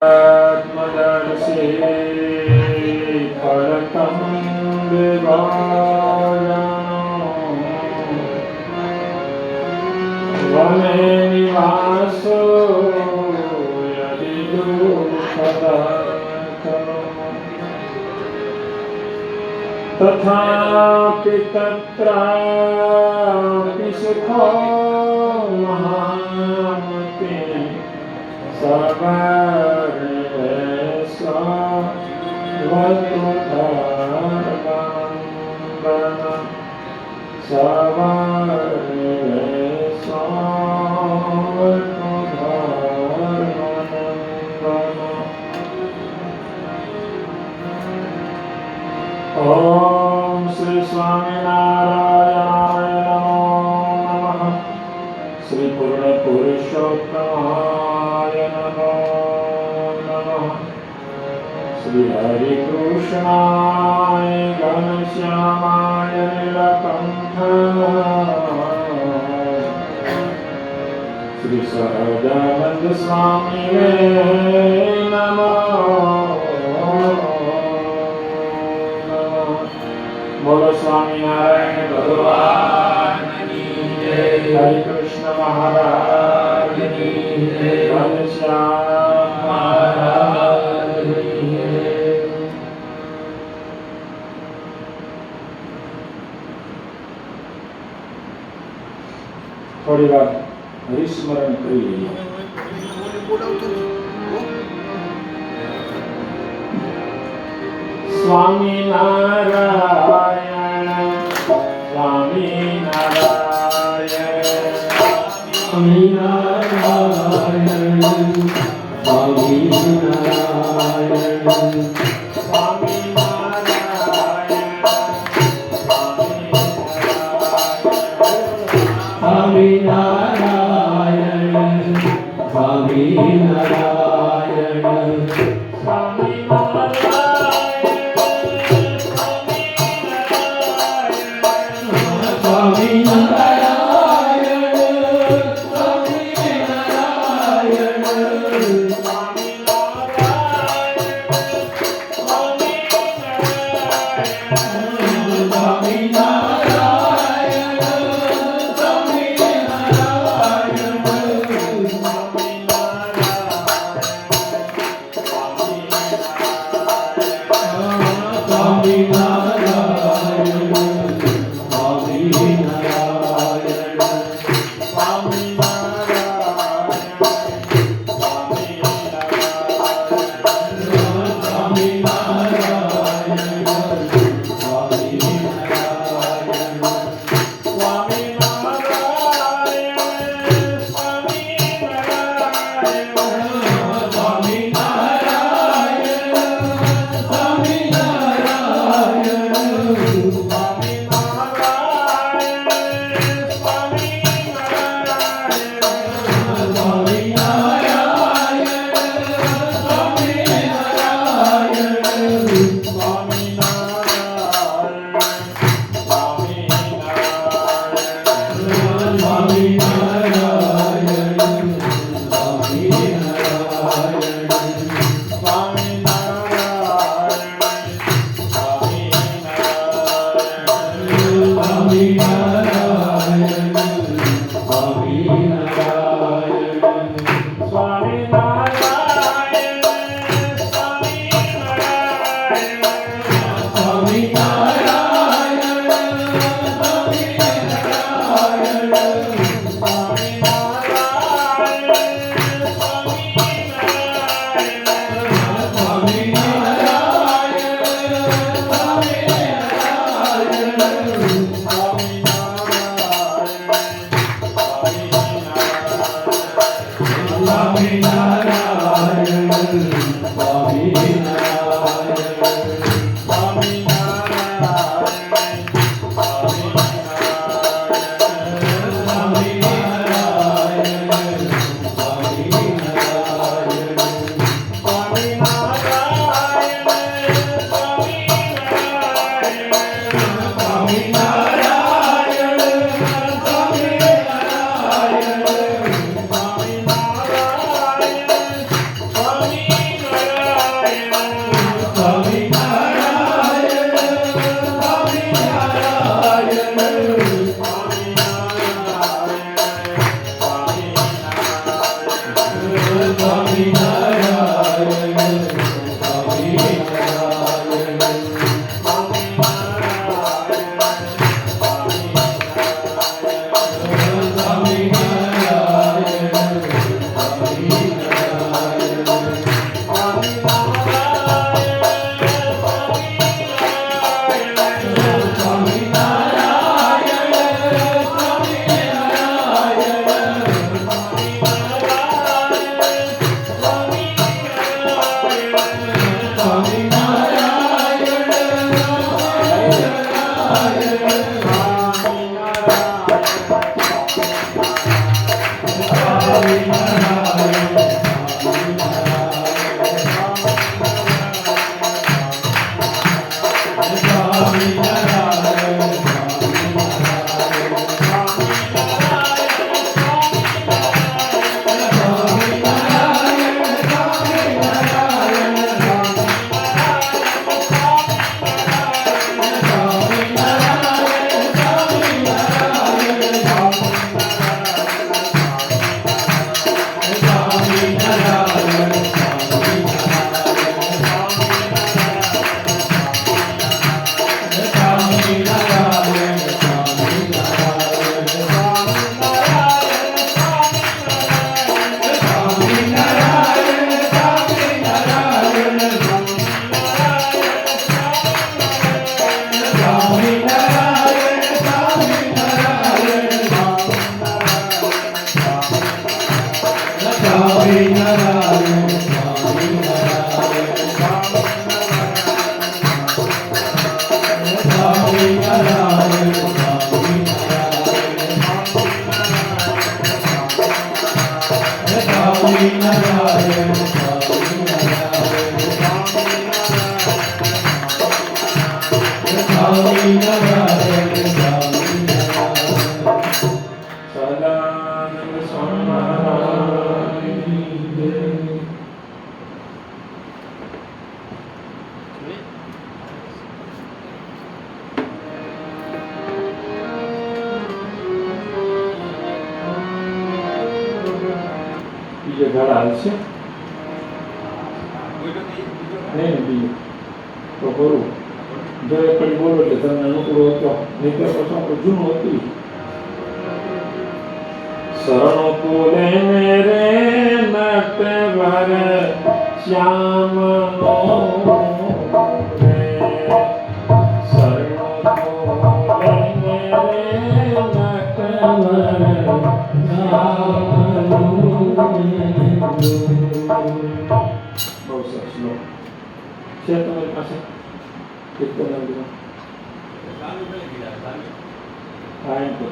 आत्मदर्शे परतं विभाजनो वने निवासो यदि दुःखदायकः तथापि तत्रापि सुखो महामते ओम श्री स्वामीनारायणाय नमो नमः। श्री पूर्ण पुरुषोत्तमाय नमो नमः। श्री हरि कृष्णाय घनश्यामाय नीलकंठाय श्री सहजानंद स्वामी नमो नमः। बोलो स्वामीनारायण भगवान की जय। हरि कृष्ण महाराज की जय। घनश्याम महाराज की जय। थोड़ी बार हरिस्मरण કરી લઈએ। સ્વામિનારાયણ સ્વામિનારાયણ સ્વામિનારાયણ સ્વામિનારાયણ હાલશે નહીં બીજું તો કરું જો એક કડી બોલો એટલે તમને અનુકૂળ હતો નહીં તો પછી આપણું જૂનું હતું શરણો તુલે રે નટવર શ્યામનો રે શરણો તુલે રે નટવર શ્યામનો બહુ સરસ લો છે તમારી પાસે કીર્તન હા એમ કરો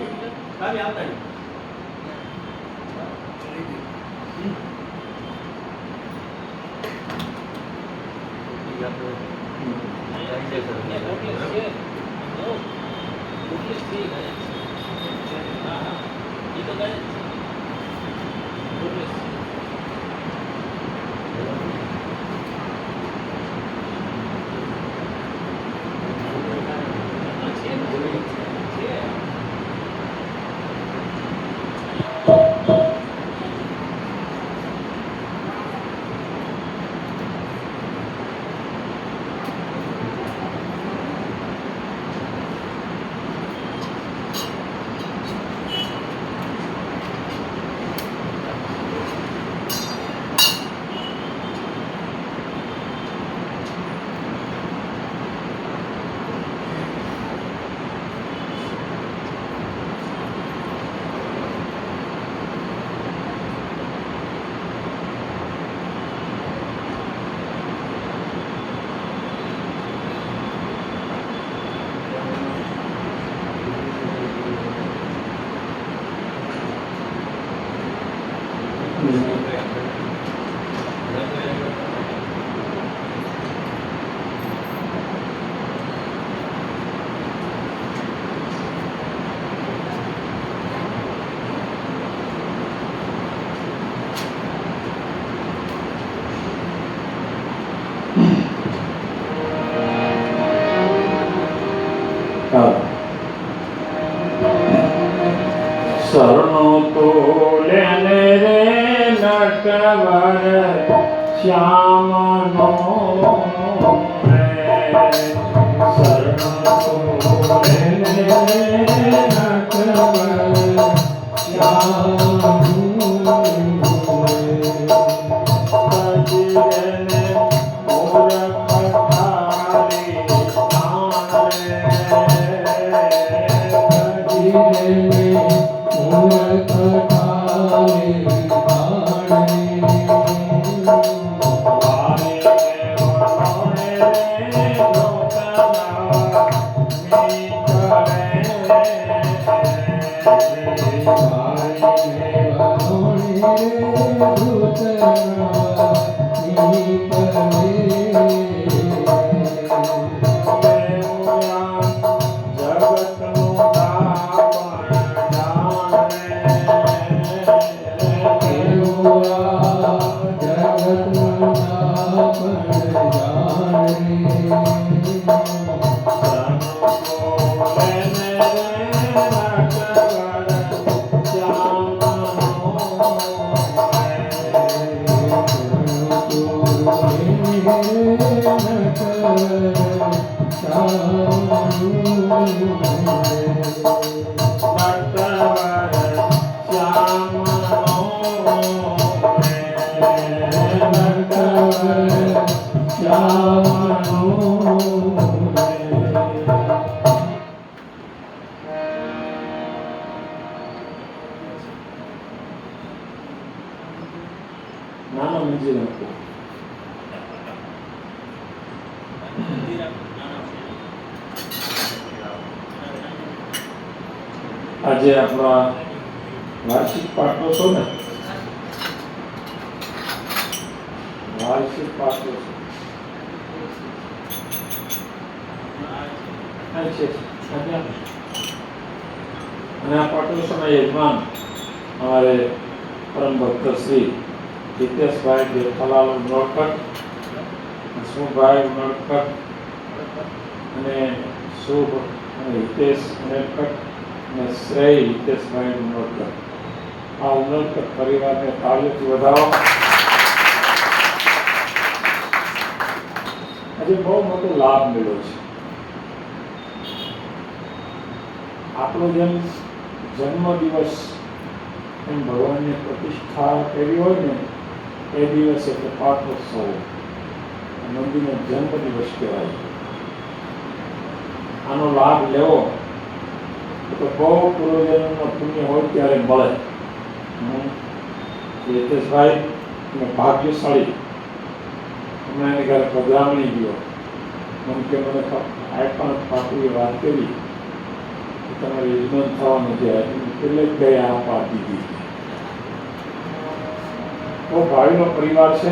શરણો તોલે રે નટવર શ્યામનો રે શરણો તોલે રે નટવર શ્યામનો આજે આપણા વાર્ષિક પાઠો ને વાર્ષિક પાઠો છે અને આ પાઠોત્સવના યજમાન हमारे परम भक्त श्री हितेश भाई देवथालाल उमरकर हसमुख भाई उमरकर અને શુભ અને હિતેશ ઉમરकर અને શ્રેય હિતેશ ભાઈ ઉમરकर આ ઉમરकर પરિવારને તાળીઓથી વધાવો। આજે બહુ મોટો લાભ મળ્યો છે. આપણો જેમ જન્મદિવસ એમ ભગવાનની પ્રતિષ્ઠા કરી હોય ને એ દિવસ એટલે પાઠોત્સવ, નંદીનો જન્મદિવસ કહેવાય. આનો લાભ લેવો તો બહુ પૂર્વજન્મનો પુણ્ય હોય ત્યારે મળે. હિતેશભાઈ તમે ભાગ્યશાળી, હમણાં એને ઘરે પધરામણી ગયો, મને કે મને આ પણ પાકુએ વાત કરી તમારે યજમાન થવાનું છે, એટલે જ ગઈ આ પાડી દીધી. બહુ ભાવિનો પરિવાર છે.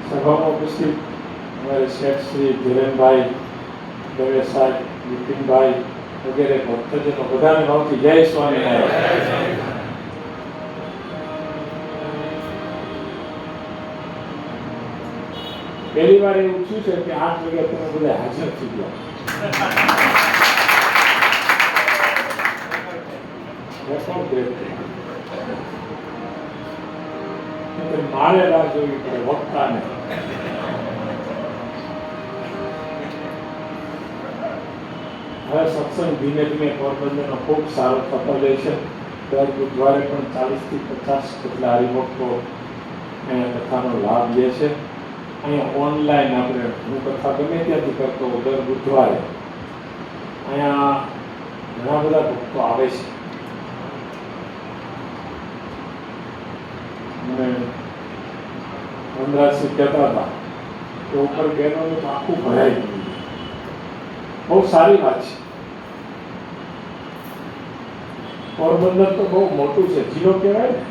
સભામાં ઉપસ્થિત અમારે શેઠ શ્રી ધીરેનભાઈ, દવે સાહેબ, વિપિનભાઈ વગેરે ભક્તજનો બધાને ભાવથી જય સ્વામિનારાયણ. પહેલી વાર એવું થયું છે કે 8 વાગે તમે બધા હાજર થઈ ગયા. મારે રાહ જોવી પડે વક્તાને. હવે સત્સંગ ધીમે ધીમે પોરબંદરનો ખૂબ સારો થતો જાય છે. દર બુધવારે પણ 40 થી 50 જેટલા હરિભક્તો અહીંયા કથાનો લાભ લે છે. અહીંયા ઓનલાઈન આપણે હું કથા ગમે ત્યાંથી કરતો દર બુધવારે અહીંયા ઘણા બધા ભક્તો આવે છે. મને વનરાજસિંહ કહેતા હતા કે ઉપર બહેનોનું આખું ભરાઈ ગયું. બહુ સારી વાત છે. પોરબંદર તો બહુ મોટું છે, જિલ્લો કહેવાય ને.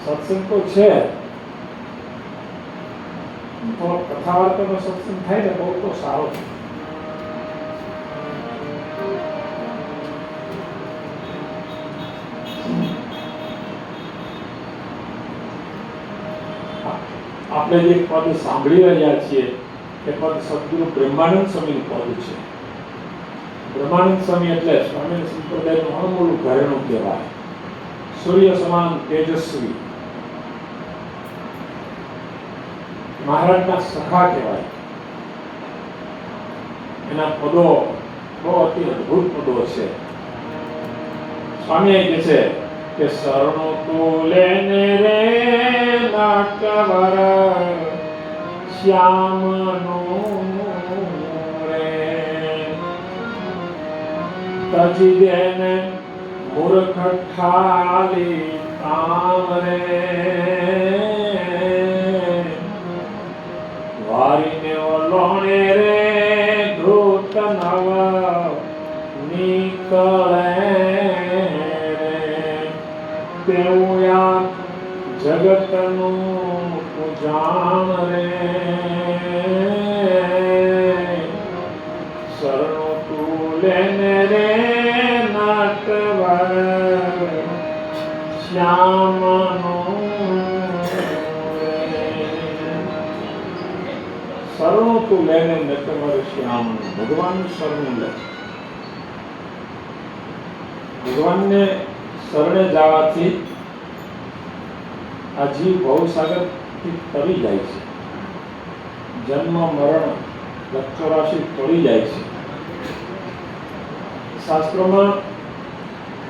સત્સંગ તો છે, તો કથા વાર્તાનો સત્સંગ થાય ને બહુ તો સારો છે. આપણે જે પદ સાંભળી રહ્યા છીએ એ પદ સદગુરુ બ્રહ્માનંદ સ્વામીનું પદ છે. બ્રહ્માનંદ સ્વામી એટલે સ્વામી સંપ્રદાયનું અણમોલું ઘરેણું કહેવાય. સૂર્ય સમાન તેજસ્વી, મહારાજના સખા કહેવાય. એના પદો બહુ અતિ અદભુત પદો છે. સ્વામી કહે છે કે શરણો તુલે ને રે નાટવર શ્યામનું રે તજી દેને મૂર્ખ ઠાલી કામ રે વારીને ઓલોણે રે ધૂત નવ નીકળે તેવું આ જગતનું પૂજાણ રે શરણો તુલે ને રે નાટવર શ્યામનું શરણો તુલે ને નટવર શ્યામનું. ભગવાનનું શરણું લે. ભગવાનને શરણે જવાથી આ જીવ ભવસાગરથી તરી જાય છે. જન્મ મરણ લક્ષરાશી તળી જાય છે. શાસ્ત્રોમાં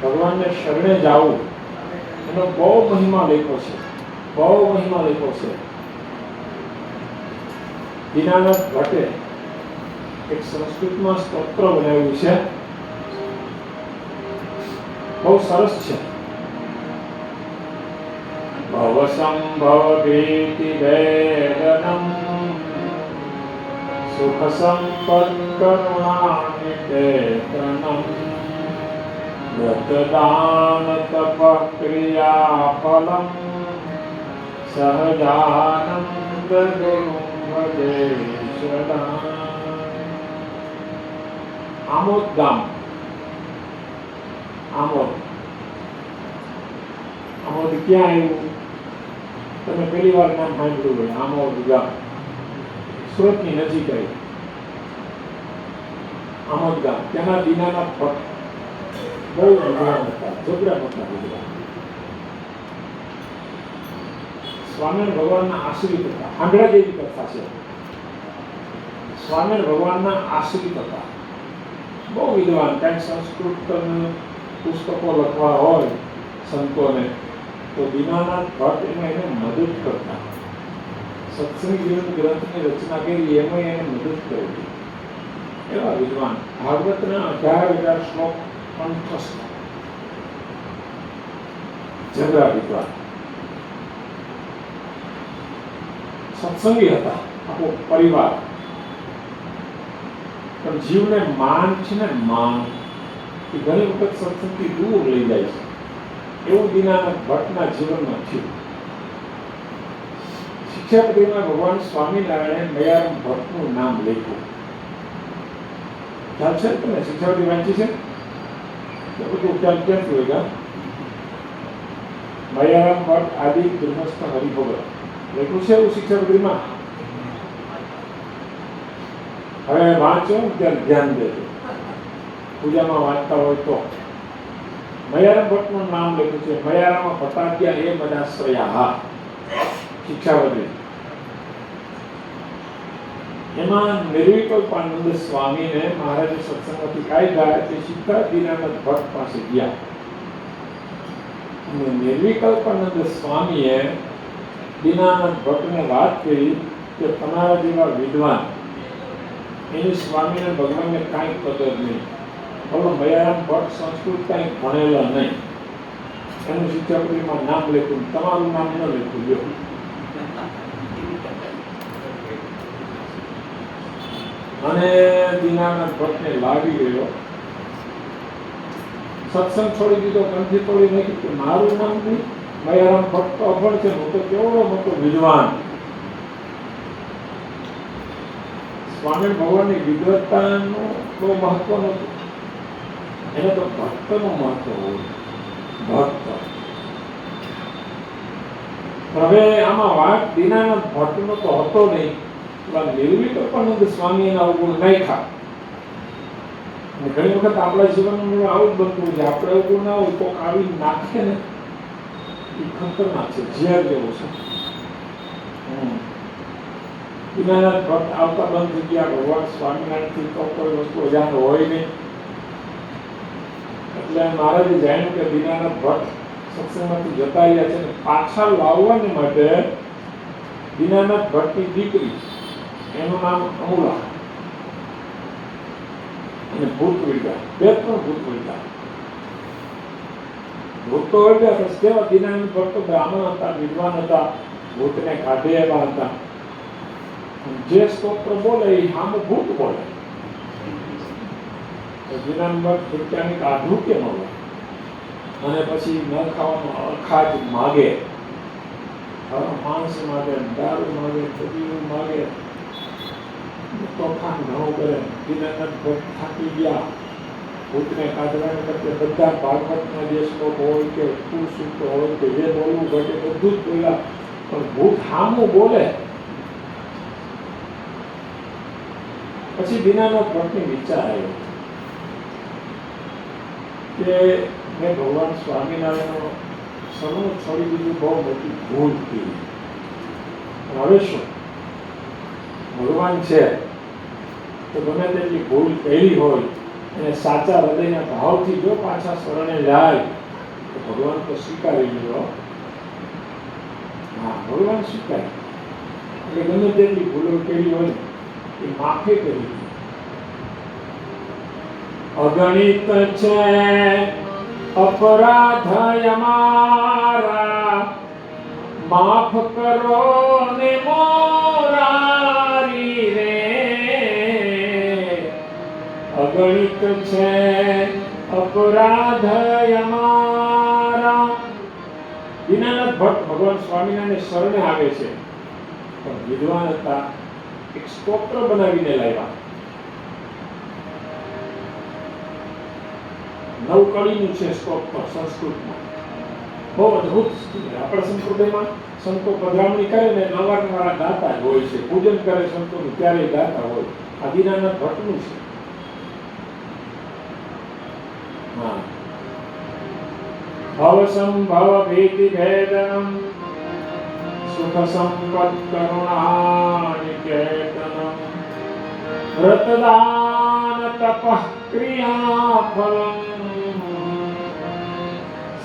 ભગવાનને શરણે જવું એનો બહુ મહિમા લખ્યો છે. બહુ મહિમા લખ્યો છે. દીનાનાથ ભટ્ટે એક સંસ્કૃતમાં સ્તોત્ર બનાવ્યું છે, બહુ સરસ છે. ભવ સંભવ ભીતિ વેદનમ સુખ સંપદ કરુણા નિકેતનમ વ્રતદાન તપ ક્રિયા ફલમ સહજાનંદ ગુરુ ભજે સદા. આમોદ ગામ, આમોદ ક્યાં આવ્યું? તમે પહેલી વાર નામ સાંભળ્યું હોય. આમોદ ગામ સુરતની નજીક આવ્યું. આમોદ ગામ ત્યાંના દીનાનાથ ભટ્ટ બહુ વિદ્વાન હતા, જબરા મોટા વિદ્વાન. સ્વામિનારાયણ ભગવાનના આશ્રિત હતા. આંધળા જેવી કથા છે. સ્વામિનારાયણ ભગવાનના આશ્રિત હતા. બહુ વિદ્વાન, કંઈક સંસ્કૃત પુસ્તકો લખવા હોય સંતોને તો દીનાનાથ ભટ્ટ એમાં એને મદદ કરતા. સત્સંગ જીવન ગ્રંથની રચના કરી એમાં એને મદદ કરેલી. એવા વિદ્વાન, ભાગવતના 18,000 શ્લોક કંઠસ્થ, જબરા વિદ્વાન, સત્સંગી હતા આખો પરિવાર. પણ જીવને માન છે ને, માન એ ઘણી વખત સત્સંગથી દૂર લઈ જાય છે. એવું દીનાનાથ ભટ્ટના જીવનમાં થયું. શિક્ષાપત્રીમાં ભગવાન સ્વામિનારાયણે મયારામ ભટ્ટનું નામ લખ્યું. ખ્યાલ છે તમે? શિક્ષાપત્રી વાંચી છે? તો બધું ખ્યાલ ક્યાંથી હોય? મયારામ ભટ્ટ આદિ ધર્મસ્થ હરિભગત લખ્યું છે એવું શિક્ષાપત્રીમાં. હવે વાંચો ત્યારે ધ્યાન દેજો, પૂજામાં વાંચતા હોય તો. મયારામ ભટ્ટનું નામ લખ્યું છે. મયારામ ભટ્ટાદ્યા એ મદાશ્રયા શિક્ષાપત્રી. એમાં નિર્વિકલ્પાનંદ સ્વામીને મહારાજે સત્સંગથી કાઢ્યા તે સીધા દીનાનાથ ભટ્ટ પાસે ગયા. અને નિર્વિકલ્પાનંદ સ્વામીએ દીનાનાથ ભટ્ટને વાત કરી કે તમારા જેવા વિદ્વાન એની સ્વામીને ભગવાનને કાંઈ કદર નહીં. બોલો, મયારામ ભટ્ટ સંસ્કૃત કાંઈ ભણેલા નહીં. એનું શિક્ષાપત્રીમાં નામ લખ્યું, તમારું નામ ન લખ્યું. જો અને દીનાનાથ ભટ્ટને લાગી ગયો. સત્સંગ છોડી દીધો, કંઠી તોડી નાખી કે મારું નામ નહીં, મયારામ ભટ્ટ તો અભણ છે, હું તો કેવડો મોટો વિદ્વાન. સ્વામી ભગવાનની વિદ્વત્તાનું બહુ મહત્વ નહોતું, એને તો ભક્તનું મહત્વ હોય. ભક્ત. હવે આમાં વાત દીનાનાથ ભટ્ટનો તો હતો નહીં, નિર્વિકલ્પાનંદ સ્વામી એના અવગુણ નાખ્યા. ઘણી વખત આપણા જીવનમાં આવું જ બનતું છે. આપણે અવગુણ ના હોય તો આવી નાખે ને, એ ખતરનાક છે, ઝેર જેવું છે. દીનાનાથ ભટ્ટ આવતા બંધ થઈ ગયા. ભગવાન સ્વામિનારાયણથી તો કોઈ વસ્તુ અજાણ હોય નહીં. એટલે મહારાજે જાણ્યું કે દીનાનાથ ભટ્ટ સત્સંગમાંથી જતા રહ્યા છે, પાછા લાવવાને માટે દીનાનાથ ભટ્ટની દીકરી, એનું નામ અમુલા અને ભૂત વિદ્યા, 2-3 ભૂત વિદ્યા. ભૂત તો વિદ્યા પણ કેવા દીનાનાથ ભટ્ટ બ્રાહ્મણ હતા, વિદ્વાન હતા, ભૂતને કાઢે એવા હતા. જે સ્તોત્ર બોલે એ સામે ભૂત બોલે. દીનાનાથ ભટ્ટ ભૂત્યાની કાઢવું કે ન હોય. અને પછી ન ખાવાનું અખાજ માગે, માંસ માગે, દારૂ માગે, ખજૂર માગે, તોફાન ઘણું કરે. દીનાનાથ ભટ્ટ થાકી ગયા. ભૂતને કાઢવાને કરતે બધા ભાગવતના જે શ્લોક હોય કે સૂક્ત હોય કે જે બોલવું ઘટે બધું જ બોલ્યા, પણ ભૂત સામું બોલે. પછી દીનાનાથ ભટ્ટને વિચાર આવ્યો કે મેં ભગવાન સ્વામિનારાયણનો સર્વ છોડી દીધું, બહુ મોટી ભૂલ કરી. હવે શું, ભગવાન છે તો ગમે તેટલી ભૂલ કરી હોય અને સાચા હૃદયના ભાવથી જો પાછા શરણે જાય તો ભગવાન તો સ્વીકારી લીધો. હા, ભગવાન સ્વીકારે. એટલે ગમે તેટલી ભૂલો કરી હોય એ માફી કરી. અગણિત છે અપરાધ અમારા, માફ કરો ને મોરારી રે. અગણિત છે અપરાધ અમારા. દીનાનાથ ભટ્ટ ભગવાન સ્વામિનારાયણ શરણે આવે છે, પણ વિદ્વાન હતા. એક સ્તોત્ર બનાવીને લાવ્યા. 9 કડીનું છે સ્તોત્ર સંસ્કૃતમાં. બહુ અદભુત. આપણા સંપ્રદાયમાં સંતો પધરામણી કરે ને નવારનારા ગાતા જ હોય છે. પૂજન કરે સંતોનું ત્યારે ગાતા હોય. આ દીનાનાથ ભટ્ટનું છે. હા. ભવ સંભવ ભીતિ ભેદમ સુખ સુખ સંપત કરુણાનિકેતનમ વ્રતદાન તપઃ ક્રિયા ફલમ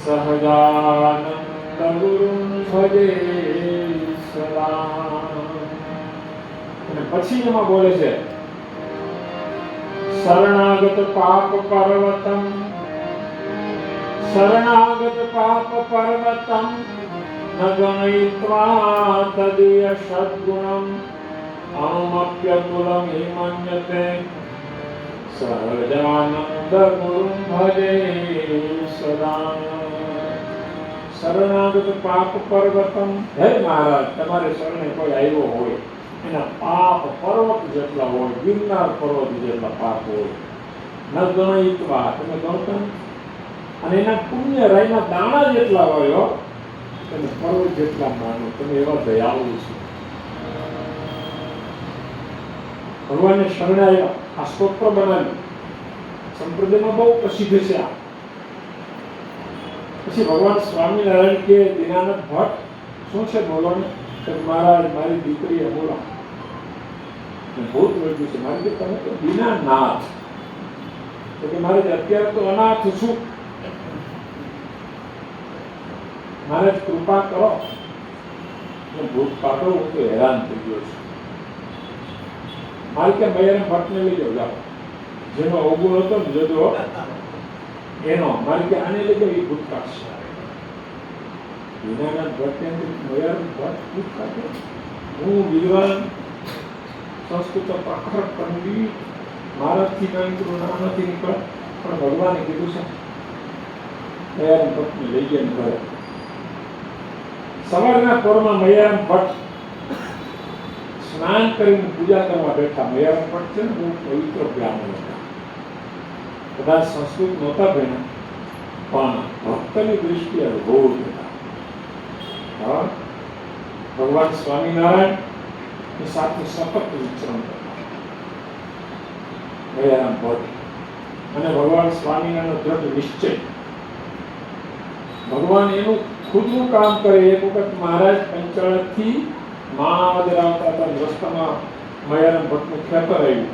સહજાનંદ ગુરું ભજે સદા. અને પછી એમાં બોલે છે શરણાગત પાપ પર્વતમ શરણાગત પાપ પર્વતમ ન ગણયિત્વા તદીય સદ્ગુણમ અણુમપ્યતુલમ હિમન્યતે સહજાનંદ ગુરું ભજે સદા. શરણાગત પાપ પર્વતમ, હે મહારાજ તમારે શરણે કોઈ આવ્યો હોય એના પાપ પર્વત જેટલા હોય, ગિરનાર પર્વત જેટલા પાપ હોય, ન ગણયિત્વા તમે ગણતા અને એના પુણ્ય રાયના દાણા જેટલા હોય તમે પર્વત જેટલા માનો, તમે એવા દયાળુ છો. ભગવાનને શરણે આવ્યા, આ સ્તોત્ર બનાવ્યું, સંપ્રદાયમાં બહુ પ્રસિદ્ધ છે આ. પછી ભગવાન સ્વામિનારાયણ કે દીનાનાથ ભટ્ટ શું છે બોલો ને, કે મહારાજ મારી દીકરી અમોલા ભૂત વળગ્યું છે, મારી દીકરી તમે તો દીનાનાથ, તો કે મારે અત્યારે તો અનાથ છું, મારે કૃપા કરો. ભૂત પાટો હું તો હેરાન થઈ ગયો છું, મારે કે મૈયારામ ભટ્ટને લઈ જાઓ, જેનો અવગુણ હતો ને જજો એનો, મારે કે આને લઈ જાઓ, એ ભૂત કાઢશે. દીનાનાથ ભટ્ટને મૈયારામ ભટ્ટ ભૂત કાઢે? હું વિદ્વાન સંસ્કૃત પ્રખર પંડિત, મારાથી કંઈ નામ નથી નીકળે, પણ ભગવાને કીધું છે મૈયારામ ભટ્ટને લઈ ગયા ઘરે. સવારના પોરમાં મૈયારામ ભટ્ટ સ્નાન કરીને પૂજા કરવા બેઠા. મૈયારામ ભટ્ટ છે ને બહુ પવિત્ર બ્રાહ્મણ હતા, કદાચ સંસ્કૃત નહોતા ભણ્યા પણ ભક્તની દૃષ્ટિએ અદ્ભુત હતા. ભગવાન સ્વામિનારાયણ ની સાથે સતત વિચરણ કરતા મૈયારામ ભટ્ટ, અને ભગવાન સ્વામિનારાયણનો દ્રઢ નિશ્ચય. ભગવાન એનું ખુદનું કામ કરે. એક વખત મહારાજ પંચાળથી માણાવદર આવતા હતા, રસ્તામાં મૈયારામ ભટ્ટનું ખેતર આવ્યું,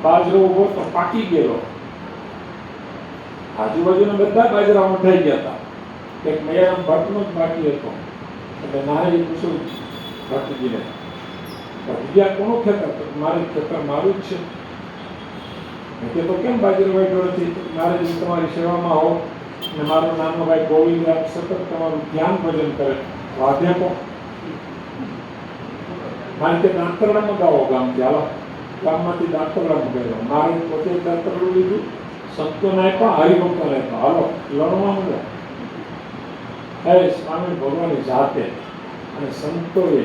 બાજરો ઉભો તો પાકી ગયેલો, આજુબાજુના બધા બાજરા ઉઠાઈ ગયા હતા, એક મૈયારામ ભટ્ટનો જ બાકી હતો. એટલે મહારાજે પૂછ્યું ભટ્ટજીને, ભટ્ટજી આ કોનું ખેતર? મારે ખેતર મારું જ છે. તો કેમ બાજરો વાઢ્યો નથી? મહારાજ તમારી સેવામાં હોઉં ને મારો નાનો ભાઈ ગોવિંદ સતત તમારું ધ્યાન ભજન કરે, વાધે કો મારે તે દાંતરડા મગાવો ગામથી, હાલો ગામમાંથી દાંતરડા મગાવ્યો. મારે પોતે દાંતરડું લીધું, સંતોને આપ્યા, હરિભક્તોને આપ્યા, હાલો લણવા મળ્યા. હે સ્વામી ભગવાનની જાતે અને સંતોએ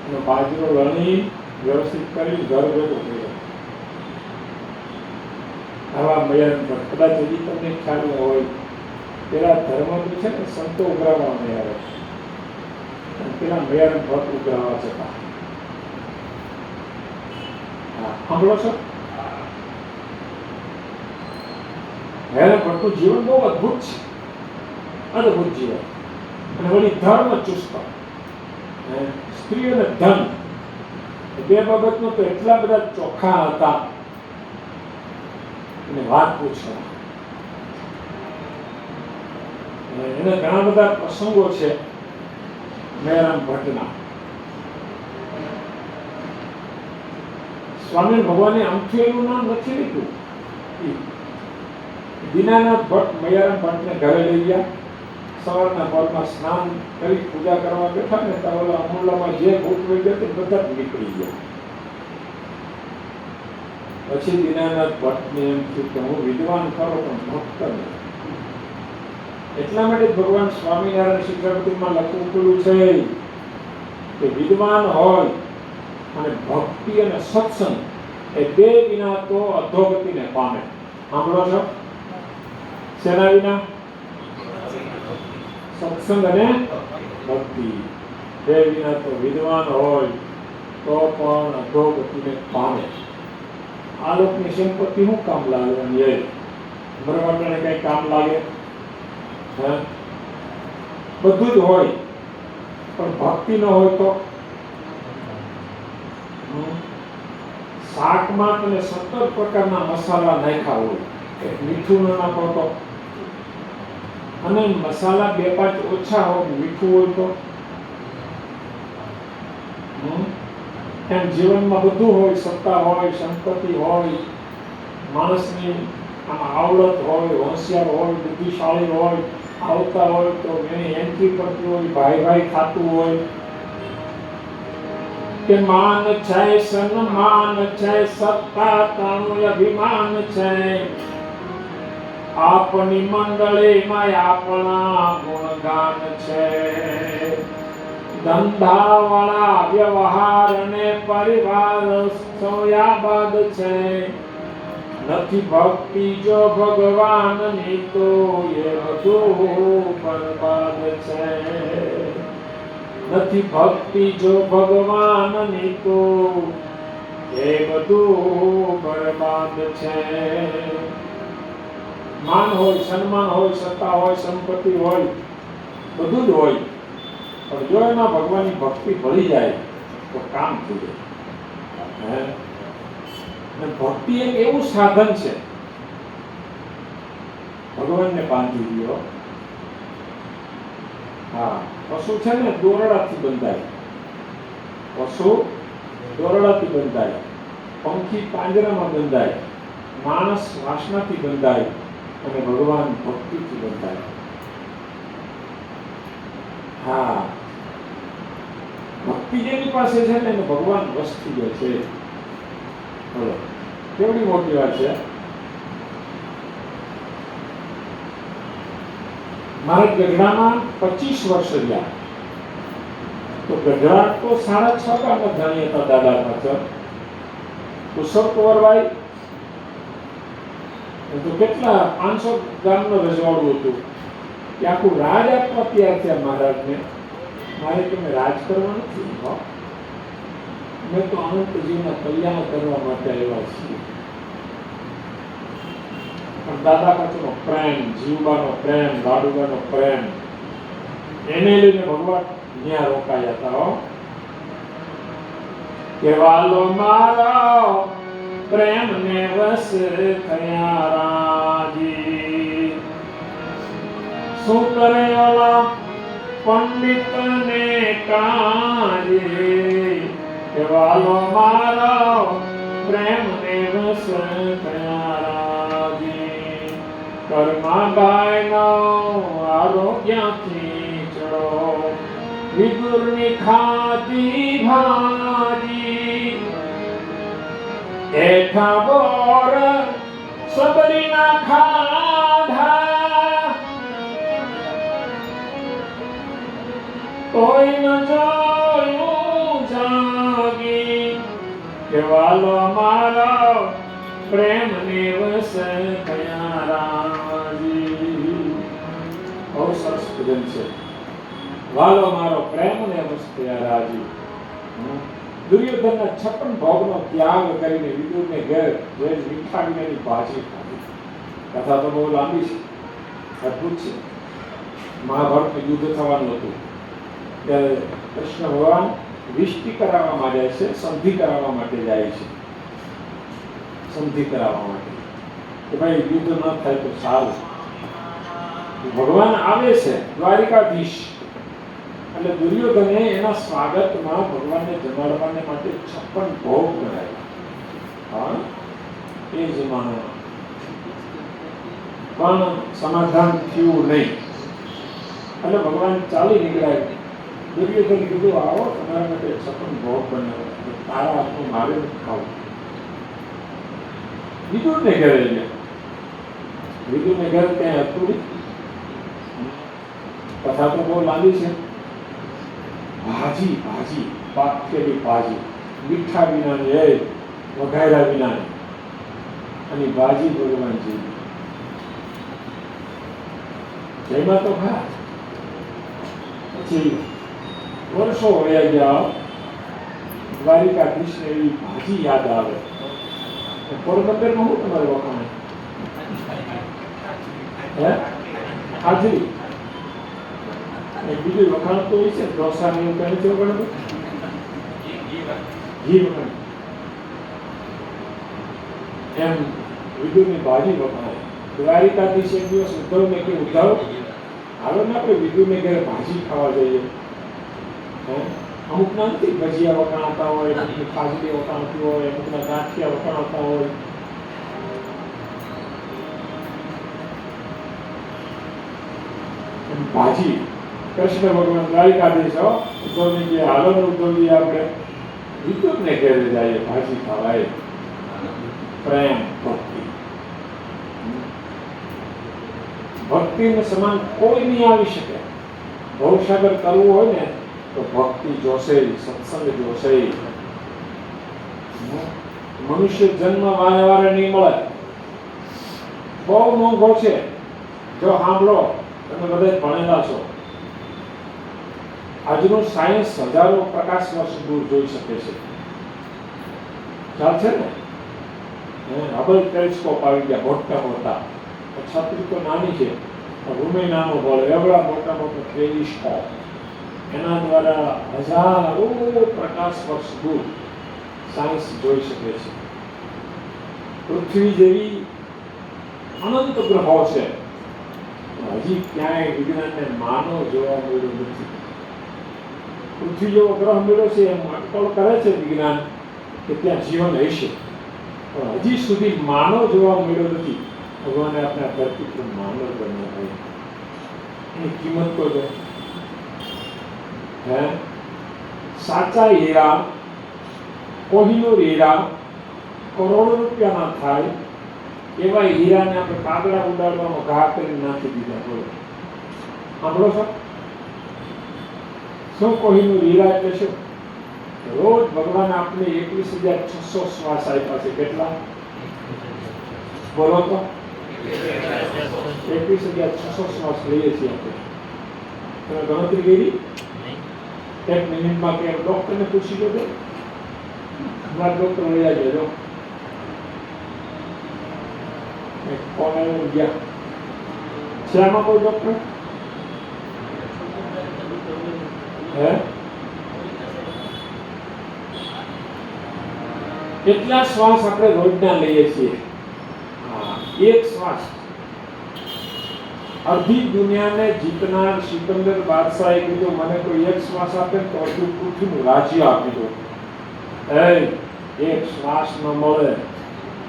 એનો બાજરો લણી વ્યવસ્થિત કરી ઘર ભેગું કર્યો. આવા મૈયારામ ભટ્ટ, કદાચ હજી તમને ખ્યાલ હોય, પેલા ધર્મ છે ને સંતો ઉઘરાવવા નહીં આવે, પેલા મૈયારામ ભટ્ટ ઉઘરાવવા જતા. સાંભળો છો? મૈયારામ ભટ્ટનું જીવન બહુ અદભુત છે, અદભુત જીવન. અને વળી ધર્મ ચુસ્ત, સ્ત્રી અને ધન બે બાબતમાં તો એટલા બધા ચોખ્ખા હતા અને વાત પૂછો. એના ઘણા બધા પ્રસંગો છે મૈયારામ ભટ્ટના. સ્વામી ભગવાને આમથી એનું નામ નથી લીધું. દીનાનાથ ભટ્ટ મૈયારામ ભટ્ટને ઘરે લઈ ગયા. સવારના પરમાં સ્નાન કરી પૂજા કરવા બેઠા ને તો ઓલા અમૂલામાં જે ભૂત વહી ગયા તે બધા જ નીકળી ગયા. પછી દીનાનાથ ભટ્ટને એમ થયું કે હું વિદ્વાન ખરો પણ ભક્ત નહીં. એટલા માટે ભગવાન સ્વામિનારાયણ શિક્ષાપતિમાં લખવું પેલું છે કે વિદ્વાન હોય અને ભક્તિ અને સત્સંગ એ બે વિના તો અધોગતિને પામે. સાંભળો છો? શેના વિના? સત્સંગ અને ભક્તિ બે વિના તો વિદ્વાન હોય તો પણ અધોગતિને પામે. આ લોકની સંપત્તિ શું કામ લાગવાની? એ મરવાટાને કઈ કામ લાગે? બધું જ હોય પણ ભક્તિ ન હોય તો શાકમાં તમે 17 પ્રકારના મસાલા નાખ્યા હોય, મીઠું ન નાખો તો, અને મસાલા 2-5 ઓછા હોય, મીઠું હોય તો, એમ જીવનમાં બધું હોય, સત્તા હોય, સંપત્તિ હોય, માણસની આમાં આવડત હોય, હોશિયાર હોય, બુદ્ધિશાળી હોય, આવતા હોય તો એની એન્ટ્રી પડતી હોય, ભાઈ ખાતું હોય કે માન છે, સન્માન છે, સત્તા તાણું અભિમાન છે, આપણી મંડળીમાં આપણા ગુણગાન છે, ધંધાવાળા વ્યવહાર અને પરિવાર સોયાબાદ છે, નથી ભક્તિ જો ભગવાનની તો એ બધું બરબાદ છે, નથી ભક્તિ જો ભગવાનની તો એ બધું બરબાદ છે. માન હોય, સન્માન હોય, સત્તા હોય, સંપત્તિ હોય, બધું જ હોય, પણ જો એમાં ભગવાનની ભક્તિ ભળી જાય તો કામ થઈ જાય. ભક્તિ એક એવું સાધન છે, ભગવાનને બાંધી દીધો. હા, પશુ છે ને દોરડાથી બંધાય, પશુ દોરડાથી બંધાય, પંખી પાંજરામાં બંધાય, માણસ વાસનાથી બંધાય, અને ભગવાન ભક્તિથી બંધાય. હા, ભક્તિ જેની પાસે છે ને એને ભગવાન વશ થઈ જાય છે. બોલો કેવડી મોટી વાત છે. મારા ગઢડામાં 25 વર્ષ રહ્યા, તો ગઢડા તો 6.5 ગામના ધણી હતા દાદા પાછળ. કુશળ કુંવરભાઈ તો કેટલા 500 ગામનું રજવાડું હતું. કે આખું રાજ આપવા તૈયાર થયા મહારાજને. મારે તમે રાજ કરવા નથી, મેં તો અનંતજીવના કલ્યાણ કરવા માટે આવ્યા છીએ. પણ દાદા પાછળનો પ્રેમ, જીવવાનો પ્રેમ, લાડુબાનો પ્રેમ, એને લઈને ભગવાન ત્યાં રોકાયા હતા. કે વાલો મારો પ્રેમ ને વસ થયા રાજી, શું કરે ઓલા પંડિત ને કાજે, કે વાલો મારો પ્રેમ ને વસ થયા રાજી, કર્મા ગાય નો આરોગ્યથી ચડો, વિદુરની ખાતી ભાજી, એઠા બોર સબરીના ખાધા, કોઈ ન જોયું જાગી, કે વાલો મારો પ્રેમ ને વસ થયા રાજી. બહુ સરસ ભજન છે. વાલો મારો પ્રેમ ને વસ થયા રાજી. દુર્યોધનના 56 ભોગનો ત્યાગ કરીને વિદુરને ઘેર જઈને મીઠા વિનાની ભાજી ખાધી. કથા તો બહુ લાંબી છે, અદ્ભુત છે. મહાભારતનું યુદ્ધ થવાનું હતું ત્યારે કૃષ્ણ ભગવાન વિષ્ટિ કરાવવામાં જાય છે, સંધિ કરાવવા માટે જાય છે. સંધિ કરાવવા માટે કે ભાઈ યુદ્ધ ન થાય તો સારું. ભગવાન આવે છે દ્વારિકાધીશ, એટલે દુર્યોધને એના સ્વાગતમાં ભગવાનને જમાડવાને માટે 56 ભોગ બનાવ્યા. એ જમાનામાં પણ સમાધાન થયું નહીં, એટલે ભગવાન ચાલી નીકળ્યા. દુર્યોધન કીધું આવો તમારા માટે 56 ભોગ બનાવ્યા, તારા હાથનું મારે ખાવું. વિદુરને ઘરે ગયા. વિદુરને ઘર ત્યાં હતું. કથા તો બહુ લાંબી છે. ભાજી ભાજી પાકેલી ભાજી, મીઠા વિનાની, એ વઘાર્યા વિનાની, અને ભાજી ભગવાન જેવી. જેમાં તો ખા. પછી વર્ષો વયા ગયા, દ્વારિકાધીશને એવી ભાજી યાદ આવે. પોરબંદરમાં હું તમારે વખાણે હે હાજરી બીજું વખાણ તો હોય છે, ઢોસા ને એવું કઈ નથી વખણાતું? ઘી વખણ એમ વિદુરની ભાજી વખણાય. દ્વારિકાધીશ એક દિવસ ઉદ્ધવને કે ઉદ્ધવ હાલો ને આપણે વિદુરને ઘરે ભાજી ખાવા જઈએ. અમુકના નથી ભજીયા વખણાતા હોય, અમુકની ખાજડી વખણાતી હોય, અમુકના ગાંઠિયા વખણાતા હોય. ભાજી કૃષ્ણ ભગવાન દ્વારિકાધીશ ઉદ્ધવને કે હાલો ને ઉદ્ધવજી આપણે વિદુરને ઘરે જઈએ ભાજી ખાવાય. પ્રેમ ભક્તિ, ભક્તિને સમાન કોઈ નહીં આવી શકે. ભવસાગર કરવું હોય ને તો ભક્તિ જોશે, સત્સંગ જોશે. મનુષ્ય જન્મ વારે વારે નહીં મળે, બહુ મોંઘો છે. જો સાંભળો, તમે બધા ભણેલા છો, આજનું સાયન્સ હજારો પ્રકાશ વર્ષ દૂર જોઈ શકે છે. ખ્યાલ છે ને? હબલ ટેલિસ્કોપ આવી ગયા મોટા મોટા. છત્રી તો નાની છે, રૂમે નાનો બોલે, એવડા મોટા મોટા ટેલિસ્કોપ, એના દ્વારા હજારો પ્રકાશ વર્ષ દૂર સાયન્સ જોઈ શકે છે. પૃથ્વી જેવી અનંત ગ્રહો છે, હજી ક્યાંય વિજ્ઞાનને માનવ જોવા મળ્યો નથી. પૃથ્વી જેવો ગ્રહ મળ્યો છે એમ અટકળ કરે છે વિજ્ઞાન કે ત્યાં જીવન હશે, પણ હજી સુધી માનવ જોવા મળ્યો નથી. ભગવાને આપણે આ ધરતી પર માનવ બનાવ્યો, એની કિંમત તો છે. સાચા હીરા, કોહિનૂર હીરા કરોડો રૂપિયાના થાય, એવા હીરાને આપણે કાગડા ઉડાડવાનો ઘા કરી નાખી દીધા. બોલો, સાંભળો છો? શું કોહિનૂર હીરા એટલે શું? રોજ ભગવાન આપણે 21,600 શ્વાસ આપ્યા છે. કેટલા? બોલો તો. 21,600 શ્વાસ લઈએ છીએ આપણે. તમે ગણતરી કરી? એક મિનિટમાં કે ડોક્ટરને પૂછી લો કે મારા ડોક્ટર લઈ આવજો. કોણ આવ્યું ગયા છે આમાં? કોઈ ડોક્ટર હે? કેટલા શ્વાસ આપણે રોજના લઈએ છીએ? એક શ્વાસ અડધી દુનિયાને જીતનાર સિકંદર બાદશાહે કીધું, મને કોઈ એક શ્વાસ આપે તો અડધું પૃથ્વીનું રાજ્ય આપી દો. એક શ્વાસ ન મળે,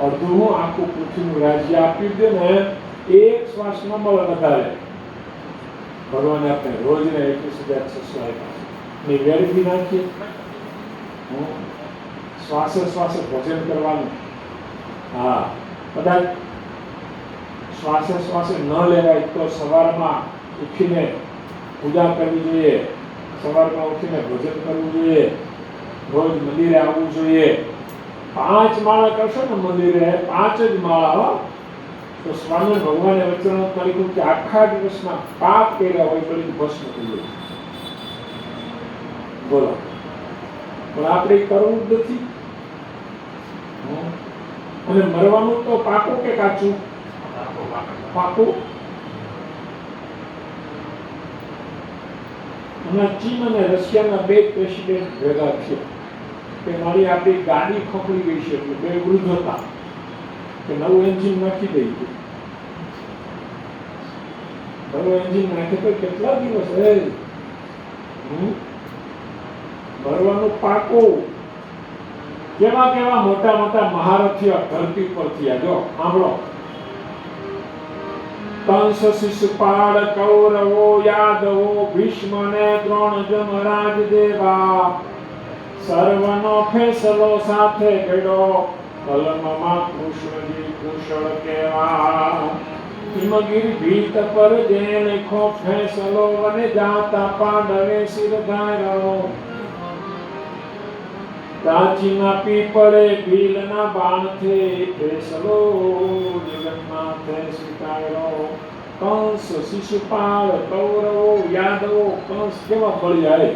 અડધું હું આખું પૃથ્વીનું રાજ્ય આપી દે ને. એક શ્વાસ ન મળે વધારે. ભગવાને આપણે રોજને 21,600 આપ્યા છે. વેરવી નાખીએ, શ્વાસે શ્વાસે ભોજન કરવાનું. હા, કદાચ શ્વાસે શ્વાસે ન લેવાય તો સવારમાં ઉઠીને પૂજા કરવી જોઈએ, સવારમાં ઉઠીને ભોજન કરવું જોઈએ, રોજ મંદિરે આવવું જોઈએ. 5 માળા કરશો ને મંદિરે, 5 જ માળા, તો સ્વામી ભગવાને વચન કર્યું કે આખા દિવસના પાપ કર્યા હોય તો ભસ્મ થઈ જાય. બોલો, પણ આપણે કરવું જ નથી. અને મરવાનું તો પાકું કે કાચું? પાકું. હમણાં ચીન અને રશિયાના 2 પ્રેસિડેન્ટ ભેગા થયા કે મારી આપણી ગાડી ખોખડી ગઈ છે, એટલે 2 વૃદ્ધ હતા કે નવું એન્જિન નાખી દઈ. નવું એન્જિન નાખે તો કેટલા દિવસ ભરવાનું પાકું. કેવા કેવા મોટા મોટા મહારથીઓ ધરતી પર થયા. જો સાંભળો, કંસ, શિશુપાળ, કૌરવો, યાદવો, ભીષ્મ ને દ્રોણ, જમરાજ દેવા, સર્વનો ફેસલો સાથે કર્યો, કલમમાં કૃષ્ણજી કુશળ કેવા. હિમગીર ભીત પર જે લખો ફેસલો, અને જાતા પાંડવે શિર ધાર્યો. પ્રાચીના પીપળે ભીલના બાણથી ફેસલો, જગન્નાથે સ્વીકાર્યો. કંસ, શિશુપાળ, કૌરવો, યાદવો. કંસ કેવા બળી આવે.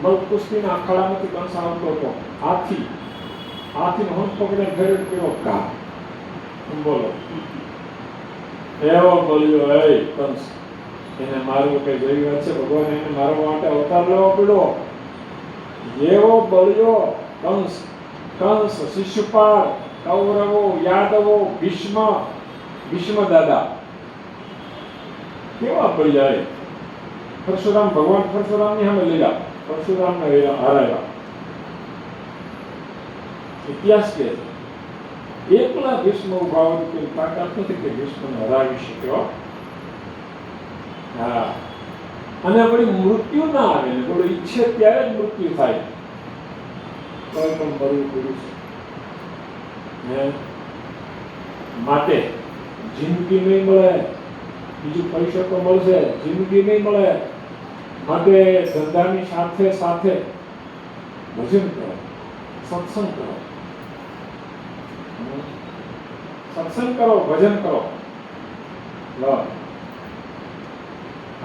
મલકુસ્તીના અખાડામાંથી કંસ આવતો હતો. હાથીનો હંસ પકડીને ઘરે કેવો ઘા. બોલો, એવો બોલ્યો કંસ. એને મારવું કે જેવી વાત છે. ભગવાન એને મારવા માટે અવતાર લેવો પડ્યો. જેવો બળ્યો કંસ, શિશુપાળ, કૌરવો, યાદવો, ભીષ્મ દાદા કેવા બળ્યા. પરશુરામ, ભગવાન પરશુરામની સામે લીધા, પરશુરામને હરાવ્યા. ઇતિહાસ કે એકલા ભીષ્મ ઉભા હોય કોઈ તાકાત નથી કે ભીષ્મને હરાવી શક્યો. હા, અને વળી મૃત્યુ ના આવે ને થોડું ઈચ્છે ત્યારે જ મૃત્યુ થાય, કોઈ પણ મરવું પડ્યું છે. માટે જિંદગી નહીં મળે, બીજું પૈસા તો મળશે, જિંદગી નહીં મળે. માટે ધંધાની સાથે સાથે ભજન કરો, સત્સંગ કરો, ભજન કરો.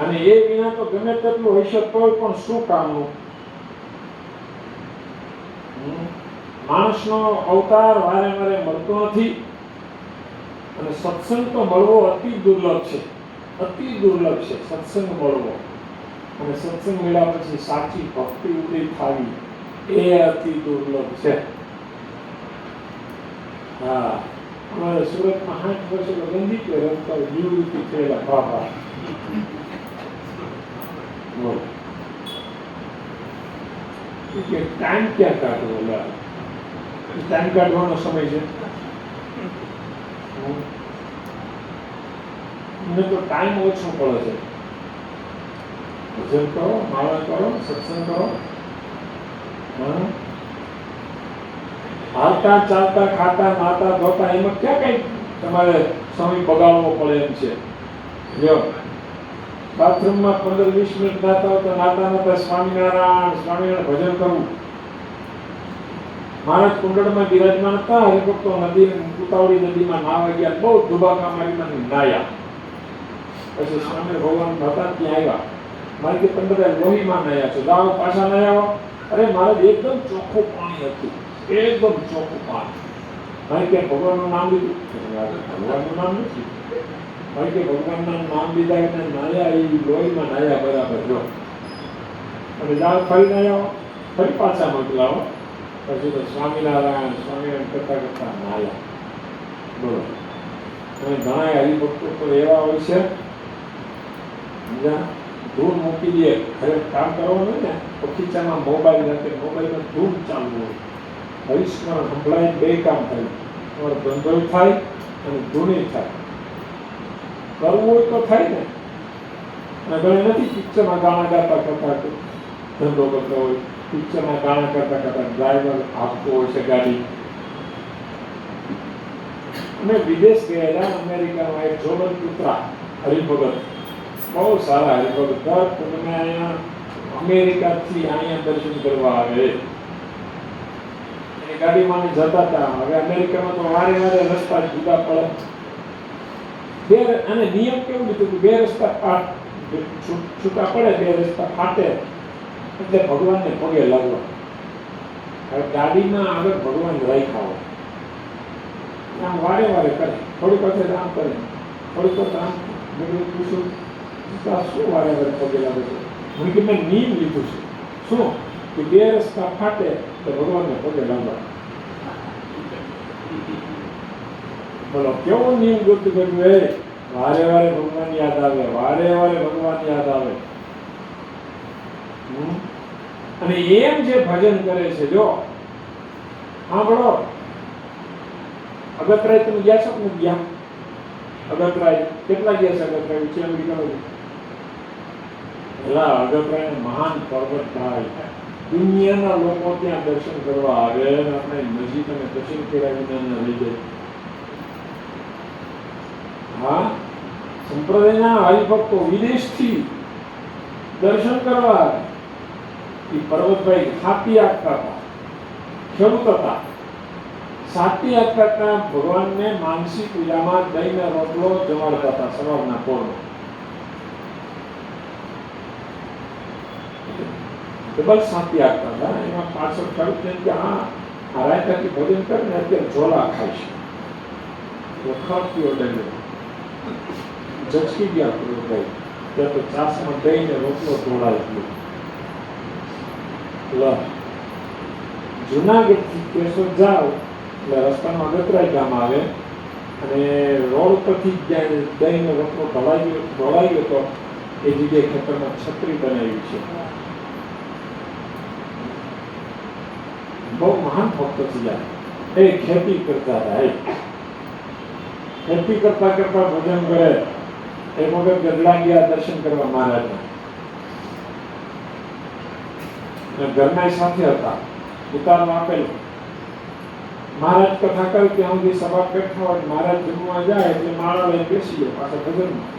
અને એ વિના તો ગમે તેટલું હશે તોય પણ શું કામનું. માણસનો અવતાર વારે વારે મળતો નથી, અને સત્સંગ તો મળવો અતિ દુર્લભ છે, સત્સંગ મળવો. અને સત્સંગ મળ્યા પછી સાચી ભક્તિ ઉદય થવી એ અતિ દુર્લભ છે. હા, અમારે સુરતમાં 8 વર્ષ ગંદી કે રમતા નિવૃત્તિ થયેલા બાબા ટાઈમ ક્યાં કાઢવો? ટાઈમ કાઢવાનો સમય છે મને તો ટાઈમ ઓછો પડે છે. ભજન કરો, માળા કરો, સત્સંગ કરો. હાલતા ચાલતા ખાતા નાતા ધોતા એમાં ક્યાં કઈ તમારે સમય બગાડવો પડે એમ છે. જો બાથરૂમમાં 15-20 મિનિટ નાતા હોય તો નાતા સ્વામિનારાયણ ભજન કરવું. મહારાજ કુંડળમાં બિરાજમાન હતા, હરિભક્તો ઉતાવળી નદીમાં નાવા ગયા, બહુ દુબાકા મારી નાયા. પછી સ્વામી ભગવાન હતા ત્યાં આવ્યા. મારે કે 15 લોહીમાં નાયા છો, જાઓ પાછા નાયા. અરે મહારાજ એકદમ ચોખ્ખું પાણી હતું, એકદમ ચોખ્ખું પાણી. મારે કે ભગવાનનું નામ લીધું, ભગવાનનું નામ નથી. મારે કે ભગવાનના નામ લીધા એટલે નાયા, એ લોહીમાં નાયા બરાબર. જો અને જાઓ ફરી નાયા, ફરી પાછા મોકલાવો. પછી તો સ્વામિનારાયણ કરતા નાયા. બોલો. અને ઘણા હરિભક્તો તો એવા હોય છે, ધૂન મૂકી દે, ઘરે કામ કરવાનું ને તો ખીચામાં મોબાઈલ રાખે, મોબાઈલમાં ધૂન ચાલુ હોય, હરિસ્મરણ સંભળાય, 2 કામ થાય. તમારો ધંધો થાય અને ધૂને થાય. કરવું હોય તો થાય ને. અને ઘણી નથી પિક્ચરમાં ગાણા ગાતા કરતા ધંધો કરતો હોય, પિક્ચરમાં ગાણા કરતા ડ્રાઈવર આપતો હોય છે ગાડી. અમે વિદેશ ગયેલા, અમેરિકામાં એક જોડન પુત્રા હરિભગત, બહુ સારા હરિભગત. દર પૂનમે અહીંયા અમેરિકાથી અહીંયા દર્શન કરવા આવે. એ ગાડીમાં જતા હતા. હવે અમેરિકામાં તો વારે વારે રસ્તા જુદા પડે. અને નિયમ કેવું લીધું કે 2 રસ્તા છૂટા પડે, 2 રસ્તા ફાટે એટલે ભગવાનને પગે લાગવા. હવે ગાડીમાં આગળ ભગવાન રાખ્યા હોય, આમ વારે વારે કરે, થોડીક વખત આમ કરે, થોડીક વખત આમ. પૂછું શું વારે વારે પગે લાગે છે? મને કે મેં નિયમ લીધું છે. શું કે 2 રસ્તા ફાટે તો ભગવાનને પગે લાગવા. બોલો કેવો નિયમ ગોતું કર્યું? વારે વારે ભગવાન યાદ આવે, વારે વારે ભગવાન યાદ આવે. અને એમ જે ભજન કરે છે, જો સાંભળો, અગતરાય તમે ગયા છો કે ગયા? અગતરાય કેટલા ગયા છે? અગતરાય ઊંચી અમેરિકામાં પેલા અગતરાય મહાન પર્વત થાય, દુનિયાના લોકો ત્યાં દર્શન કરવા આવે. આપણે નજીક અને દર્શન કરાવીને લઈ જાય. હા, સંપ્રદાયના હરિભક્તો વિદેશથી દર્શન કરવા આવે. એ પર્વતભાઈ હાથી આપતા હતા, ખેડૂત હતા. સાતી આપતા ભગવાનને માનસી પૂજામાં દહીંનો રોટલો જમાડતા હતા સવારના પોરમાં. ડબલ સાતી આપતા હતા. એમાં પાછળ ખેડૂત જેમ કે હા રાયતાથી ભજન કરીને અત્યારે ઝોલા ખાય છે, વખાણતી ઓર્ડર ઝચકી ગયા ભાઈ. ત્યાં તો ચાસમાં દઈને રોટલો ઢોળાય ગયો. લો જુનાગઢથી કેશોદ જાઓ એટલે રસ્તામાં ગતરાઈ ગામ આવે અને રોડ પરથી જ્યાં દહીંનો રોટલો ઢોળાઈ ગયો તો એ જગ્યાએ ખેતરમાં છત્રી બનાવી છે. બહુ મહાન ભક્ત થયા. એ ખેતી કરતા હતા. ખેતી કરતા કરતા ભજન કરે. એ વખત ગઢડા ગયા દર્શન કરવા મહારાજના. ઘરના સાથે હતા. ઉતારો આપેલો. મહારાજ કથા કરે ત્યાં સુધી સભા બેઠા હોય. મહારાજ જમવા જાય એટલે માળા લઈને બેસી જાય પાછા ભજનમાં.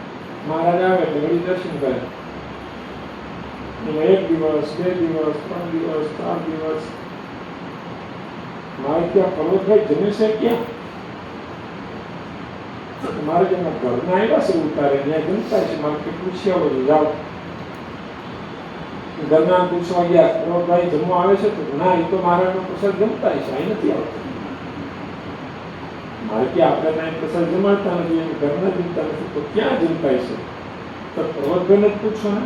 મહારાજ આવે એટલે વળી દર્શન કરે. એક દિવસ, 2 દિવસ, 3 દિવસ, 4 દિવસ મારે ત્યાં પર્વતભાઈ જમે છે ક્યાં? મારે જેના ઘરના આવ્યા છે ઉતારે ત્યાં જમતા છે. મારે કેટલું છે જાઓ. ઘરના પૂછવા ગયા પર્વતભાઈ જમવા આવે છે તો ના એ તો મારાનો પ્રસાદ જમતા છે, અહીં નથી આવતો. મારે કે આપણે કાંઈ પ્રસાદ જમાડતા નથી, એમ ઘરના જમતા નથી તો ક્યાં જમતા છે? તો પર્વતભાઈને જ પૂછો ને.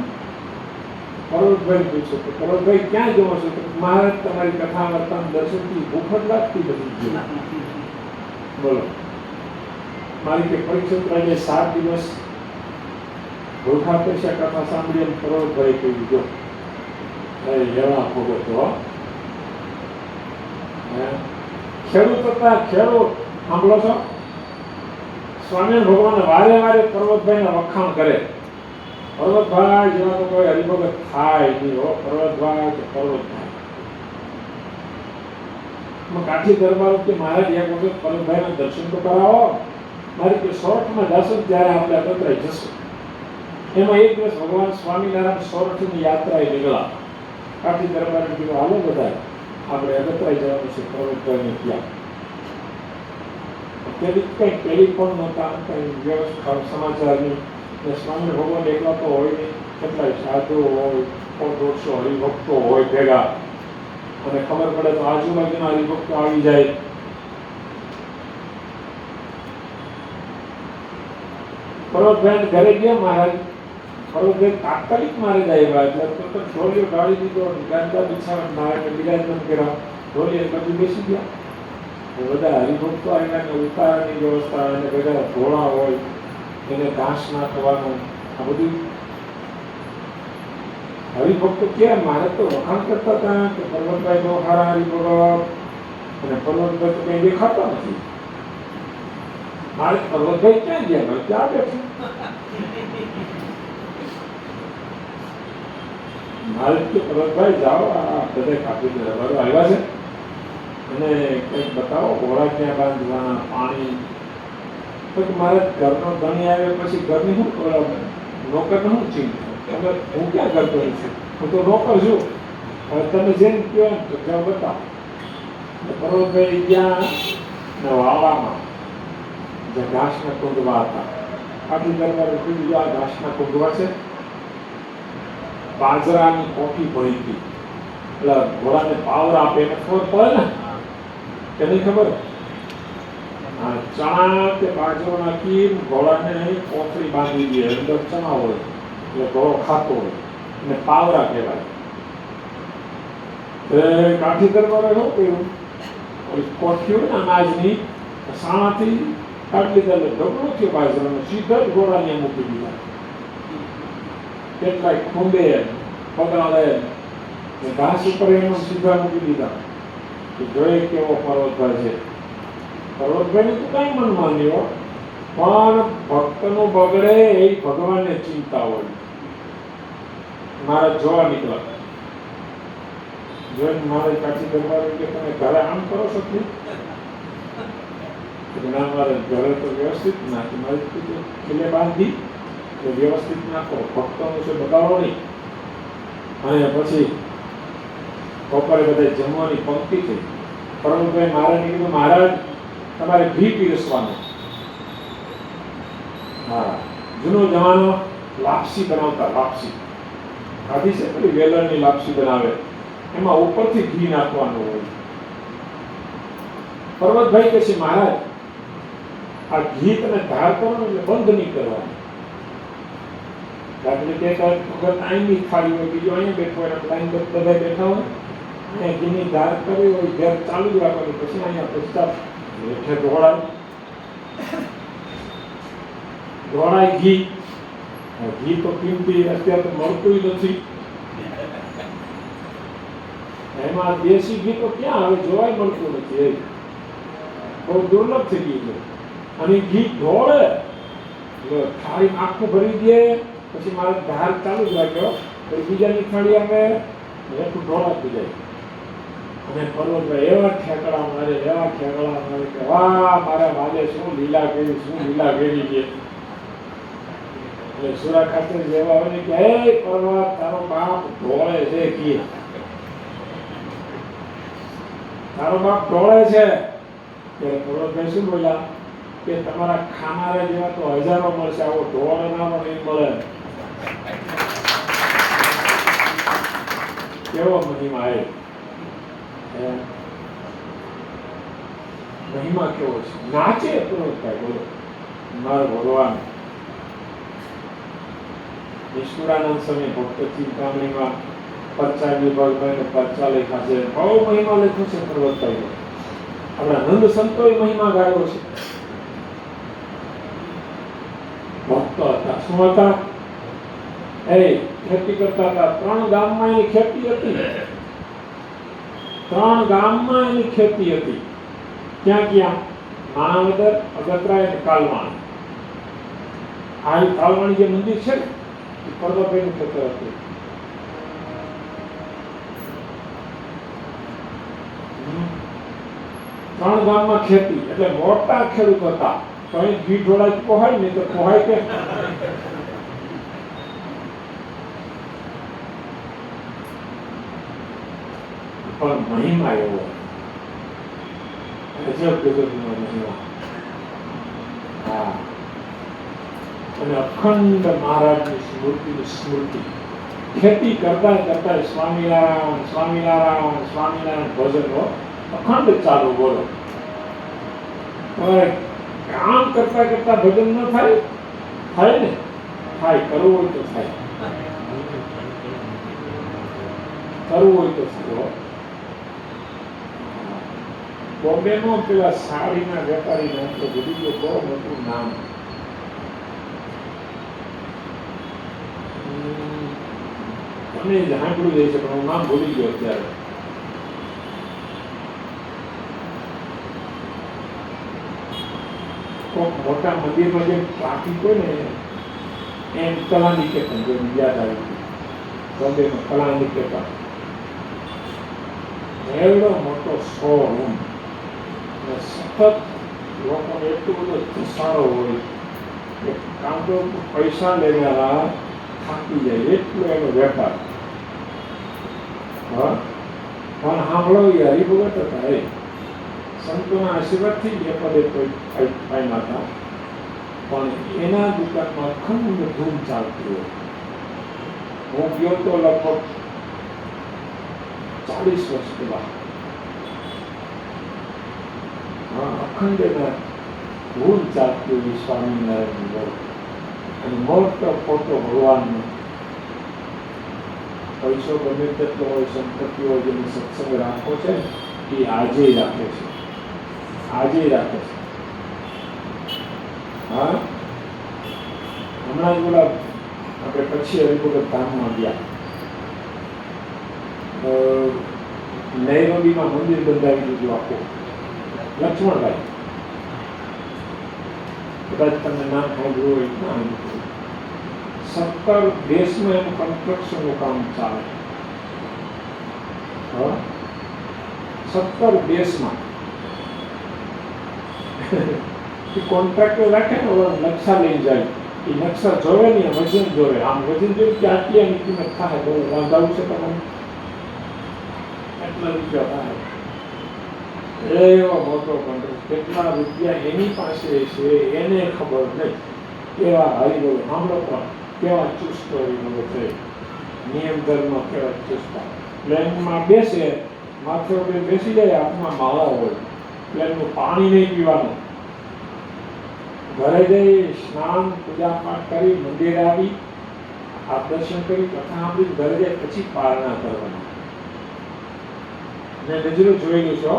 પર્વતભાઈ પૂછો તો પર્વતભાઈ ક્યાં જવો છો? તો મહારાજ તમારી કથા વાર્તા દર્શનથી ભૂખ જ લાગતી બધી. બોલો મારી કે પરીક્ષિતરાજે 7 દિવસ ભૂખા પેશા કથા સાંભળી એમ પર્વતભાઈ કહ્યું જો એવા ભોગતો ખેડૂત હતા. ખેડૂત સાંભળો છો? સ્વામિનારાયણ ભગવાન વારે વારે પર્વતભાઈના વખાણ કરે. પર્વતભાઈ જેવા તો કોઈ હરિભગત થાય નહીં હો. પર્વતભાઈ તો પર્વતભાઈ. કાઠી દરબાર કે મહારાજ એક વખત પર્વતભાઈના દર્શન તો કરાવો. મારી કે સોરઠમાં જશો ત્યારે આપણે અગતરાઈ જશું. એમાં એક દિવસ ભગવાન સ્વામિનારાયણ સોરઠની યાત્રાએ નીકળ્યા. કાઠી દરબારને કીધું હાલો બધા આપણે અગતરાઈ જવાનું છે પર્વતભાઈને ત્યાં. તેની કંઈ ટેલિફોન નહોતા, કંઈ વ્યવસ્થા સમાચારની. સ્વામી ભગવાન એકલા તો હોય નહીં, કેટલાય સાધુ હોય, 100-150 હરિભક્તો હોય ભેગા. અને ખબર પડે તો આજુબાજુના હરિભક્તો આવી જાય. પર્વતભાઈ ઘરે ગયા મહારાજ. પર્વતભાઈ તાત્કાલિક મારે જાય એટલે તો ઢોલિયો ગાળી દીધો. ગાંડા બિછાવે મહારાજને બિરાજમાન કર્યા. ઢોલિયો બધું બેસી ગયા. બધા હરિભક્તો આવ્યા ને ઉતારાની વ્યવસ્થા અને બધા ઘોડા હોય એને ઘાસ નાખવાનું આ બધું. હરિભક્તો કે મારે તો વખાણ કરતા હતા કે પર્વતભાઈ બહુ સારા હરિભગત અને પર્વતભાઈ તો કંઈ દેખાતા નથી. મારે પર્વતભાઈ ક્યાં ગયા? ભાઈ ક્યાં બેઠું? મારે કે પર્વતભાઈ જાઓ આ બધે કાપી દરબારો આવ્યા છે અને કંઈક બતાવો ઘોડા ક્યાં બાંધવાના, પાણી. તો મારે ઘરનો ધણી આવે પછી ઘરની શું નોકરને શું ચિંતા? હું ક્યાં કરતો છું? હું તો નોકર છું. હવે તમે જેમ કહો એમ તો ત્યાં બતાવો. પર્વતભાઈ ગયા ને વાવામાં જે ઘાસના કુંડવા હતા. આટલી દરબારે કીધું આ ઘાસના કુંડવા છે. બાજરાની કોઠી ભરી હતી એટલે ઘોડાને પાવર આપે એને ખબર પડે ને કે નહીં ખબર? ચણા કે બાજરો નાખી ઘોડાને કોથળી બાંધી દે. અંદર ચણા હોય એટલે ઘોડો ખાતો હોય અને પાવરા કહેવાય. કાઠી દરબારે શું કર્યું? કોઠી હોય ને અનાજની સાણાથી કાઢી લીધા એટલે ઢગલો થયો બાજરાનો. સીધા જ ઘોડાને મૂકી દીધા. કેટલાય ખૂંદે પગાડે ઘાસ ઉપર એનો સીધા મૂકી દીધા. જોઈએ કેવો પર્વતભાઈ છે. પર્વતભાઈને તો કઈ મનમાં નહીં હોય પણ ભક્તનું બગડે એ ભગવાનને ચિંતા હોય. મારે જોવા નીકળ્યા. જોઈને મારે કાઠી દરબાર કે તમે ઘરે આમ કરો છો કે ના? મારે ઘરે તો વ્યવસ્થિત નાખી. મારે ખીલે બાંધી વ્યવસ્થિત નાખો. ભક્તોનું છે બગાડો નહીં. અને પછી બપોરે બધા જમવાની પંક્તિ થઈ. પર્વતભાઈ મહારાજને કીધું મહારાજ તમારે ઘી પીરસવાનું. હા જૂનો જમાનો લાપસી બનાવતા. લાપસી ખાધી છે પેલી વેલણની લાપસી બનાવે એમાં ઉપરથી ઘી નાખવાનું હોય. પર્વતભાઈ કહે છે મહારાજ આ ઘી તમે ધાર કરો એટલે બંધ નહીં કરવાનું. દાખલે કે વખત અહીંની થાળી હોય, બીજો અહીંયા બેઠો હોય, લાઈન બધા બેઠા હોય, અહીંયા ઘીની ધાર કરી હોય, ઘેર ચાલુ જ રાખવાની, પછી અહીંયા પૈસા હેઠે ઢોળાય ઘી. ઘી તો કિંમતી અત્યારે તો મળતું નથી. એમાં દેશી ઘી તો ક્યાં હવે જોવાય મળતું નથી. એ બહુ દુર્લભ થઈ ગયું છે. અને ઘી ઢોળે થાળી આખું ભરી દે, પછી મારે ધાર ચાલુ જ રાખ્યો, પછી બીજાની થાળી આવે એટલું ઢોળાતું જાય. અને પર્વતભાઈ એવા ઠેકડા મારે કે વાહ મારા વાલે શું લીલા કરી છે. એટલે સુરા ખાતર જેવા હોય ને કે હે પર્વત તારો બાપ ઢોળે છે, કે તારો બાપ ઢોળે છે. પર્વતભાઈ શું બોલ્યા કે તમારા ખાનારા જેવા તો હજારો મળશે, આવો ઢોળનારો નહીં મળે. કેવો મહિમા એ મહિમા કેવો છે. નાચે પર્વતભાઈ, બોલો મારો ભગવાન. નિષ્ઠુરાનંદ સ્વામી ભક્ત ચિંતામણીમાં પરચા વિભાગભાઈને પરચા લખ્યા છે, બહુ મહિમા લખ્યો છે પર્વતભાઈ. આપણા નંદ સંતોએ મહિમા ગાયો છે. ભક્ત હતા. શું હતા? એ ખેતી કરતા હતા. 3 ગામમાં એની ખેતી હતી. 3 ગામમાં એની ખેતી હતી. ક્યાં? માણાવદર, અગતરાય અને કાલવાણી. આ કાલવાણી જે મંદિર છે ને, એ પર્વતભાઈનું ખેતર હતું. ત્રણ ગામમાં ખેતી, એટલે મોટા ખેડૂત હતા. તો અહીં ઘી ઢોળાય પોહાય ને તો પોહાય કે પણ મહિમા એવો મહિમા. હા, અને અખંડ મહારાજની સ્મૃતિ. ખેતી કરતા સ્વામિનારાયણ ભજનો અખંડ ચાલુ. બોલો, હવે કામ કરતા ભજન ન થાય? થાય ને, થાય. કરવું હોય તો થાય. બોમ્બેમાં પેલા સાડીના વેપારી નામ તો ભૂલી ગયો, બહુ મોટું નામ. મને સાંભળ્યું જાય છે પણ હું નામ ભૂલી ગયો અત્યારે. મોટા મંદિરમાં જેમ ટ્રાફિક હોય ને એમ કલાનિકેતન જેમ યાદ આવી. બોમ્બેમાં કલાનિકેતન એવડો મોટો શોરૂમ, સતત લોકોને એટલું બધો ઘસારો હોય કે કાઉન્ટર ઉપર પૈસા લેનારા થાકી જાય એટલો એનો વેપાર. પણ સાંભળો, એ હરિભગત હતા. એ સંતોના આશીર્વાદથી એ પદે પામ્યા હતા. પણ એના દુકાનમાં અખંડ ધૂમ ચાલતી હોય. હું ગયો તો લગભગ 40 વર્ષ પહેલા. અખંડ એના ધૂમ ચાલતી હોય સ્વામિનારાયણ બોલ. અને મોટો ફોટો ભગવાનનો. પૈસો ગમે તેટલો હોય, સંપત્તિ હોય, જેને સત્સંગ રાખવો છે એ આજે રાખે છે. હા, હમણાં જ બોલા આપણે પછી હરિભગત ધામમાં ગયા. નૈરોબીમાં મંદિર બંધાવી દીધું આખું. લક્ષ્મણભાઈ, કદાચ તમને નામ સાંભળ્યું હોય. 17 દેશમાં એનું કન્સ્ટ્રક્શનનું કામ ચાલે. 17 દેશમાં કોન્ટ્રાક્ટર રાખે ને, નકશા લઈ જાય. એ નકશા જોવે નહીં, વજન જોવે. આમ વજન જોયું કે આટલી એની કિંમત થાય, બહુ વાંધાવું છે તમને, એટલા રૂપિયા થાય. એવો મોટો કોન્ટ્રાક્ટ, કેટલા રૂપિયા એની પાસે છે એને ખબર નહીં. એવા હરિભગત સાંભળો પણ કેવા ચુસ્ત હરિભગત છે. નિયમ ધર્મ કેવા ચુસ્તા. પ્લેનમાં બેસે, માથે ઉપર બેસી જાય, હાથમાં માળા હોય. પ્લેનનું પાણી નહીં પીવાનું. ઘરે જઈ સ્નાન પૂજા પાઠ કરી મંદિરે આવી આપ દર્શન કરી કથા સાંભળી ઘરે જાય પછી પારણા કરવાના. મેં નજરો જોયેલું છે.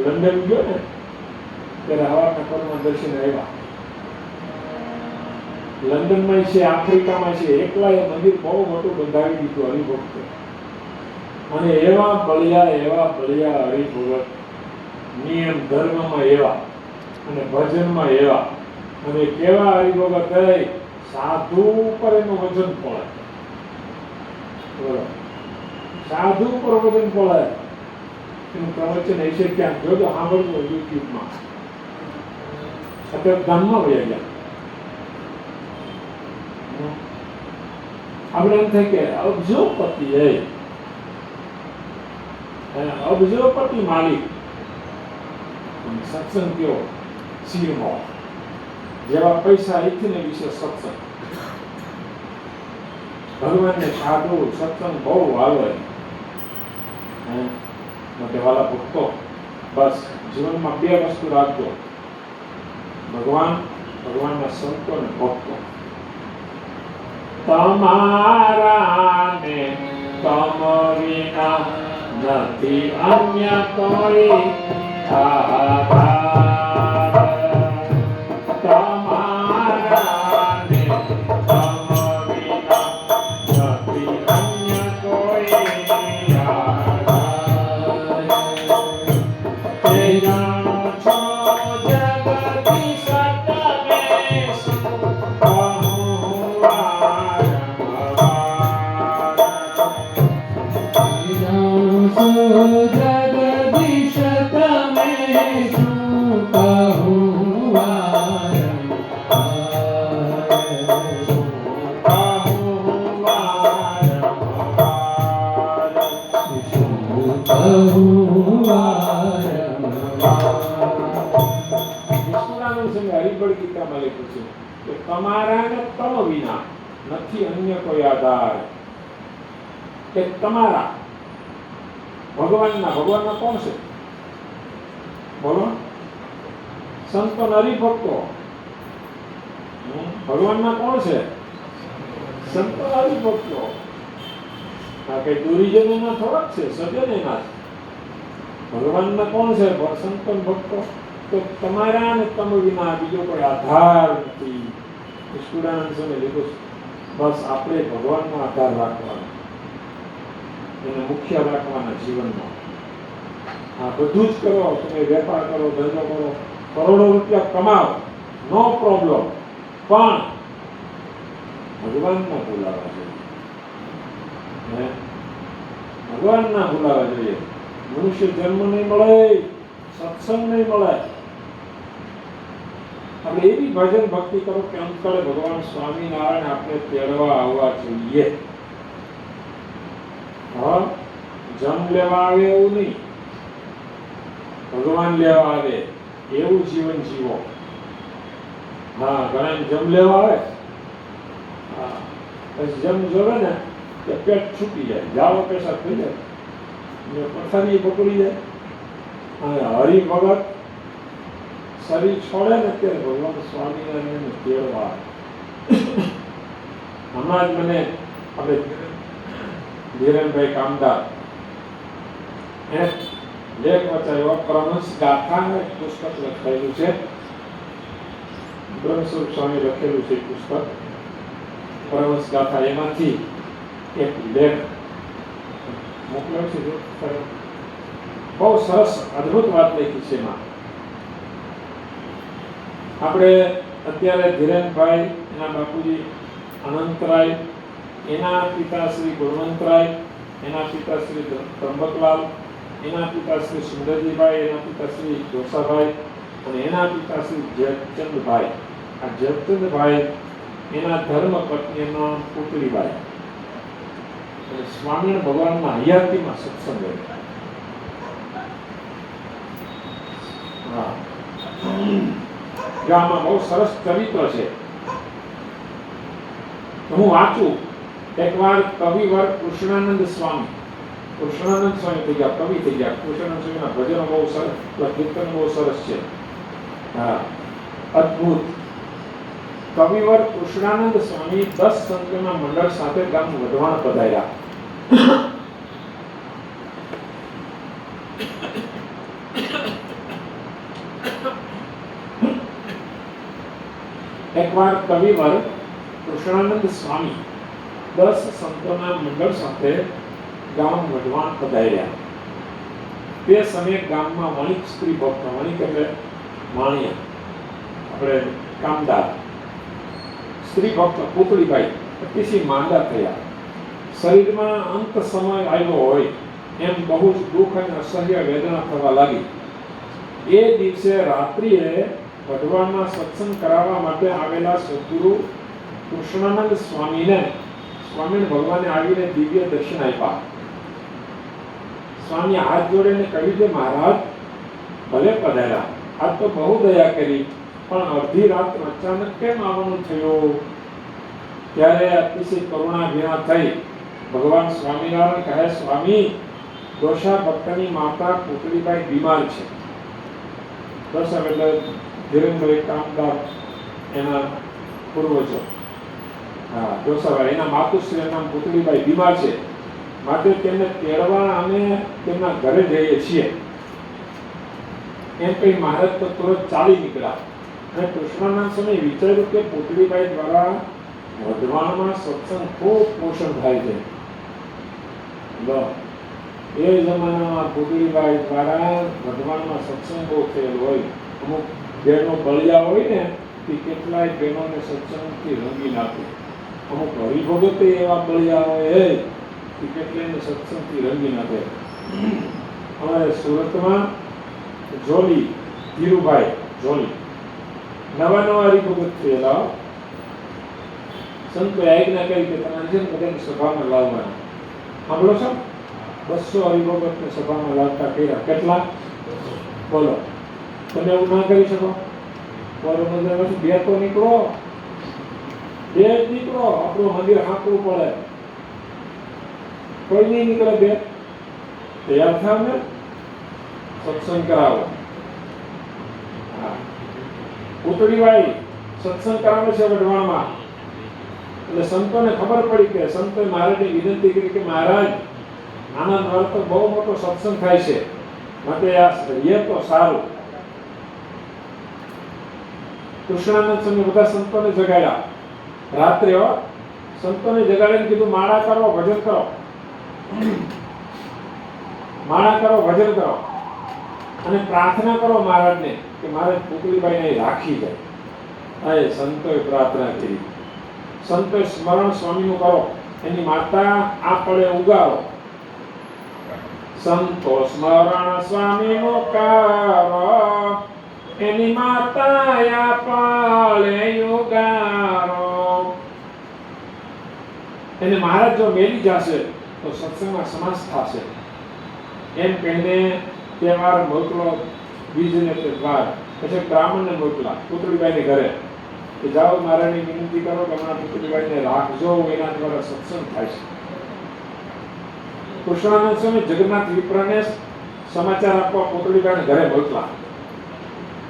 લંડન ગયો ને ત્યારે હવાના પરમાં દર્શન આવ્યા. લંડનમાં છે, આફ્રિકામાં છે, એકલાએ મંદિર બહુ મોટું બંધાવી દીધું હરિભક્તો. અને એવા બળિયા હરિભગત, નિયમ ધર્મમાં એવા અને ભજનમાં એવા, અને કેવા હરિભગત સાધુ ઉપર એનું વજન પડે. સાધુ ઉપર વજન પડે. એનું પ્રવચન હશે ક્યાંક જોજો, સાંભળવું યુટ્યુબમાં. અત્યારે ગામમાં વયા ગયા. આપણે એમ થાય કે અબજોપતિ અબજોપતિ માલિક સત્સંગ કયો શિરમો જેવા પૈસા ને વિશે સત્સંગ. ભગવાનને સાધુ સત્સંગ બહુ આવે. માટે વાલા ભક્તો, બસ જીવનમાં બે વસ્તુ રાખજો: ભગવાનના સંતો અને ભક્તો. તમારા ને તમ વિના નથી અન્ય કોઈ આધાર. તમારા ને તમ વિના નથી અન્ય કોઈ આધાર. તે જાણો છો જગદીશ તમે તમારા ને તમ વિના નથી અન્ય કોઈ આધાર. કે તમારા ભગવાનના કોણ છે? બોલો. સંતો હરિભક્તો. ભગવાનના કોણ છે? સંતો હરિભક્તો. આ કઈ દુરીજનોના થોડાક છે, સજ્જનોના છે. ભગવાનના કોણ છે? સંતો ભક્તો. તો તમારા ને તમ વિના બીજો કોઈ આધાર નથી. સ્ટુડન્ટ છે લીધું. બસ આપણે ભગવાનનો આધાર રાખવાનો, એને મુખ્ય રાખવાના જીવનમાં. આ બધું જ કરો. તમે વેપાર કરો, ધંધો કરો, કરોડો રૂપિયા કમાવો, નો પ્રોબ્લેમ, પણ ભગવાન ના ભૂલાવા જોઈએ. ભગવાન ના ભૂલાવા જોઈએ. મનુષ્ય જન્મ નહીં મળે, સત્સંગ નહીં મળે. આપણે એવી ભજન ભક્તિ કરો કે અંતરે ભગવાન સ્વામિનારાયણ આપણે તેડવા આવવા જોઈએ. હા, જન્મ લેવા આવે એવું નહીં, ભગવાન લેવા આવે એવું જીવન જીવો. હા, ઘણા જમ લેવા આવે, હા, પછી જમ જોવે ને કે પેટ છૂટી જાય, જાવો પેશા થઈ જાય, પથારી પકડી જાય. અને હરિભગત શરીર છોડે ને ત્યારે ભગવાન સ્વામિનારાયણ તેડવા. હમણાં જ મને આપણે ધીરેનભાઈ કામદાર એને લેખ વચાવ્યો, પરમહંસ ગાથા એક પુસ્તક લખાયેલું છે. બ્રહ્મસ્વરૂપ સ્વામી લખેલું છે પુસ્તક પરમહંસ ગાથા. એમાંથી એક લેખ મોકલ્યો છે. બહુ સરસ અદ્ભુત વાત લખી છે એમાં. આપણે અત્યારે ધીરેનભાઈ, એના બાપુજી અનંતરાય, એના પિતા શ્રી ગુણવંતરાય, એના પિતા શ્રી ત્રંબકલાલ, એના પિતા શ્રી સુંદરજીભાઈ, એના પિતા શ્રી જોસાભાઈ અને એના પિતા શ્રી જયચંદભાઈ. આ જયચંદભાઈ એના ધર્મ પત્નીના પુત્રીબાઈ અને સ્વામિનારાયણ ભગવાનના હયાતીમાં સત્સંગ. હા, આમાં બહુ સરસ ચરિત્ર છે. હું વાંચું. એકવાર કવિવર કૃષ્ણાનંદ સ્વામી થઈ ગયા, કવિ થઈ ગયા. કૃષ્ણાનંદ સ્વામીના ભજનો બહુ સરસ, કીર્તન બહુ સરસ છે. હા, અદ્ભુત. કવિવર કૃષ્ણાનંદ સ્વામી 10 સંતોના મંડળ સાથે ગામ વઢવાણ પધાર્યા. એકવાર કવિવર કૃષ્ણાનંદ સ્વામી 10 સંતોના મંડળ સાથે ગામ વઢવાણ પધાર્યા. તે સમયે ગામમાં વણિક સ્ત્રી ભક્ત, વણિક એટલે માણિયા, આપણે કામદાર, સ્ત્રી ભક્ત પુતળીબાઈ અતિશય માંદા થયા. શરીરમાં અંત સમય આવ્યો હોય એમ બહુ જ દુઃખ અને અસહ્ય વેદના થવા લાગી. એ દિવસે રાત્રિએ વઢવાણમાં સત્સંગ કરાવવા માટે આવેલા સદગુરુ કૃષ્ણાનંદ સ્વામીને ભગવાને આવીને દિવ્ય દર્શન આપ્યા. સ્વામી હાથ જોડીને કહ્યું કે મહારાજ ભલે પધાર્યા, આજ તો બહુ દયા કરી, પણ અડધી રાત અચાનક કેમ આવવાનું થયું? ત્યારે અતિશય કરુણા વિના થઈ ભગવાન સ્વામિનારાયણ કહે, સ્વામી, દોષા ભક્તની માતા પુતળીબાઈ બીમાર છે. દોષા એટલે ધીરેન્દ્રભાઈ કામદાર, એના પૂર્વજો. હા, દોષાભાઈ એના માતુશ્રી નામ પુતળીબાઈ બીમાર છે, માટે તેમને તેડવા અમે તેમના ઘરે જઈએ છીએ. એમ કહી મહારાજ તો તુરંત ચાલી નીકળ્યા. અને કૃષ્ણાનંદ સ્વામી વિચાર્યું કે પુતળીબાઈ દ્વારા વઢવાણમાં સત્સંગ ખૂબ પોષણ થાય છે. એ જમાનામાં પુતળીબાઈ દ્વારા વઢવાણમાં સત્સંગ બહુ થયેલો હોય. અમુક બહેનો બળિયા હોય ને તે કેટલાય બહેનોને સત્સંગથી રંગી નાખે. અમુક હરિભગતે એવા બળિયા હોય કે કેટલાયને સત્સંગથી રંગી નાખે. અમારે સુરતમાં જોલી, ધીરુભાઈ જોલી, નવા હરિભગત થયેલા. સંતો આજ્ઞા કરી કે તમારે છે ને બધાને સભામાં લાવવાના. સાંભળો છો? 200 હરિભગતને સભામાં લાવતા કર્યા. કેટલા? બોલો. તમે એવું ના કરી શકો? પોરબંદરમાંથી 2 તો નીકળો, 2 જ નીકળો. આપણું મંદિર હાંકવું પડે. કોઈ નહીં નીકળે 2. તૈયાર થાવ ને, સત્સંગ કરાવો. પુતળીબાઈ સત્સંગ કરાવે છે વઢવાણમાં. એટલે સંતોને ખબર પડી કે સંતોએ મહારાજને વિનંતી કરી કે મહારાજ, આના દ્વારા તો બહુ મોટો સત્સંગ થાય છે, માટે આ એ તો સારું. કૃષ્ણાનંદ સ્વામી બધા સંતોને જગાડ્યા. રાત્રે સંતોને જગાડીને કીધું, માળા કરો, ભજન કરો, માળા કરો, ભજન કરો, અને પ્રાર્થના કરો મહારાજને કે મારે પુતળીબાઈને રાખી જાય. એ સંતોએ પ્રાર્થના કરી. સંતોએ સ્મરણ સ્વામીનું કરો, એની માતા આ પડે ઉગારો. સંતો સ્મરણ સ્વામીનું કરો, એની માતા આ પડે ઉગારો. એને મહારાજ જો મેલી જશે તો સત્સંગમાં સમાસ થશે. એમ કહીને તહેવાર મોકલો. બીજને તે દ્વાર પછી બ્રાહ્મણને મોકલા પુતળીબાઈને ઘરે કે જાઓ મહારાજની વિનંતી કરો કે હમણાં પુતળીબાઈને રાખજો, એના દ્વારા સત્સંગ થાય છે. કૃષ્ણાનંદ સ્વામી જગન્નાથ વિપ્રને સમાચાર આપવા પુતળીબાઈને ઘરે મોકલા.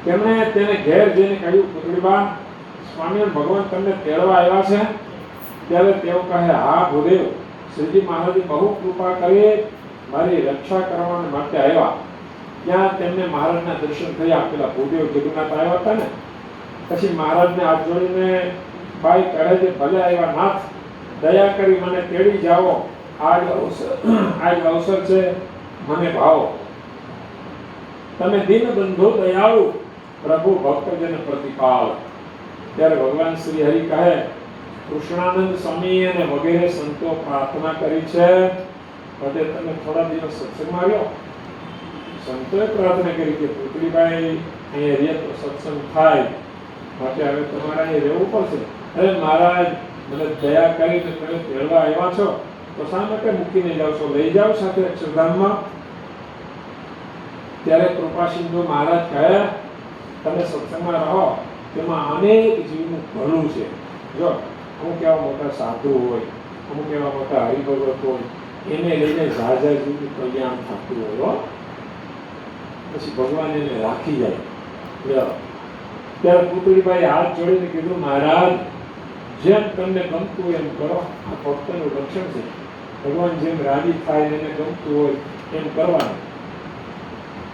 તેમણે તેને ઘેર જઈને કહ્યું, પુતળીબા, સ્વામી ભગવાન તમને તેડવા આવ્યા છે. ત્યારે તેઓ કહે, હા ભૂદેવ, શ્રીજી મહારાજે બહુ કૃપા કરી, મારી રક્ષા કરવા માટે આવ્યા. ત્યાં તેમને મહારાજના દર્શન થયા. પેલા ભૂદેવ જગન્નાથ આવ્યા હતા ને, પછી મહારાજને હાથ જોડીને બાઈ કહે છે, ભલે આવ્યા નાથ, દયા કરી મને તેડી જાઓ. આજ અવસર છે, મને ભાવો. તમે દીનબંધુ દયાળુ, પ્રભુ ભક્તજન પ્રતિપાલ. ત્યારે ભગવાન શ્રી હરિ કહે, કૃષ્ણાનંદ સ્વામી અને વગેરે સંતો પ્રાર્થના કરી છે, માટે તમે થોડા દિવસ સત્સંગમાં આવ્યો. સંતોએ પ્રાર્થના કરી કે પુતળીબાઈ અહીંયા રહે તો સત્સંગ થાય, માટે હવે તમારે અહીં રહેવું પડશે. અરે મહારાજ, મને દયા કરીને તમે તેડવા આવ્યા છો, તો શા માટે મૂકીને જાઓ છો? લઈ જાઓ સાથે અક્ષરધામમાં. ત્યારે કૃપાસિંધુ મહારાજ કહે, તમે સત્સંગમાં રહો, તેમાં અનેક જીવનું ભલું છે. જો અમુક એવા મોટા સાધુ હોય, અમુક એવા મોટા હરિભગત હોય, એને લઈને ઝાઝા જીવનું કલ્યાણ થતું હોય. પછી ભગવાન એને રાખી જાય. ત્યારે પુતળીબાઈ હાથ જોડીને કીધું, મહારાજ જેમ તમને ગમતું હોય એમ કરો, આ ભક્તનું લક્ષણ છે. ભગવાન જેમ રાજી થાય એને ગમતું હોય એમ કરવાનું.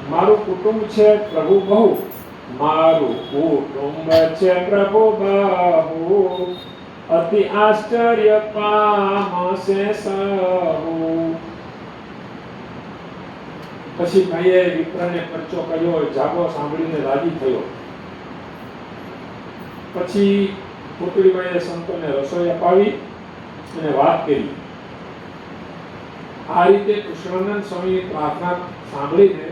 મારું કુટુંબ છે પ્રભુ બહુ, મારું કુટુંબ છે પ્રભુ બહુ, અતિ આશ્ચર્ય પામશે સહુ. પછી ભાઈએ વિપ્રને પરચો કર્યો, જાગો સાંભળીને રાજી થયો. પછી પુતળીબાઈએ સંતોને રસોઈ અપાવી અને વાત કરી. આ રીતે કૃષ્ણાનંદ સ્વામીની પ્રાર્થના સાંભળીને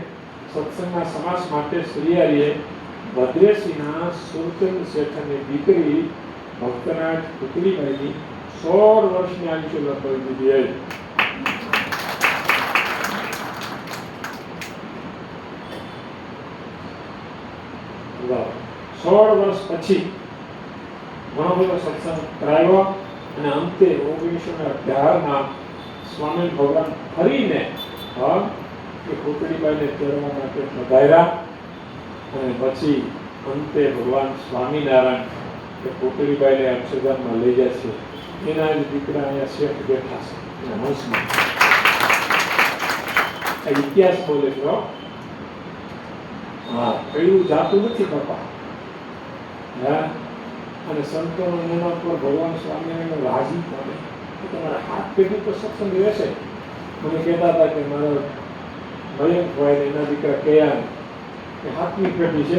સત્સંગના સમાસ માટે શ્રીહરિએ ભદ્રેશીના સુરચંદ શેઠની દીકરી ભક્તનાથ પુતળીબાઈની 16 વર્ષની આયુષ્ય લખાવી દીધી. 16 વર્ષ પછી ઘણો બધો સત્સંગ કરાયો અને અંતે 1918 સ્વામી ભગવાન ફરીને પુતળીબાઈને તેડવા માટે પધાર્યા અને પછી અંતે ભગવાન સ્વામિનારાયણ કે પુતળીબાઈને અક્ષરધામમાં લઈ જાય છે. એના જ દીકરા અહીંયા શેઠ બેઠા છે એના હંસમાં. આ ઇતિહાસ બોલે છે. હા, કયું જાતું નથી બાપા. હા, અને સંતોનો એના પર ભગવાન સ્વામિનારાયણ રાજી પડે. તમારા હાથ પેઢી તો સત્સંગ રહેશે. મને કહેતા હતા કે મારા મયંક ભાઈ એના દીકરા કયા કે 7મી પેઢી છે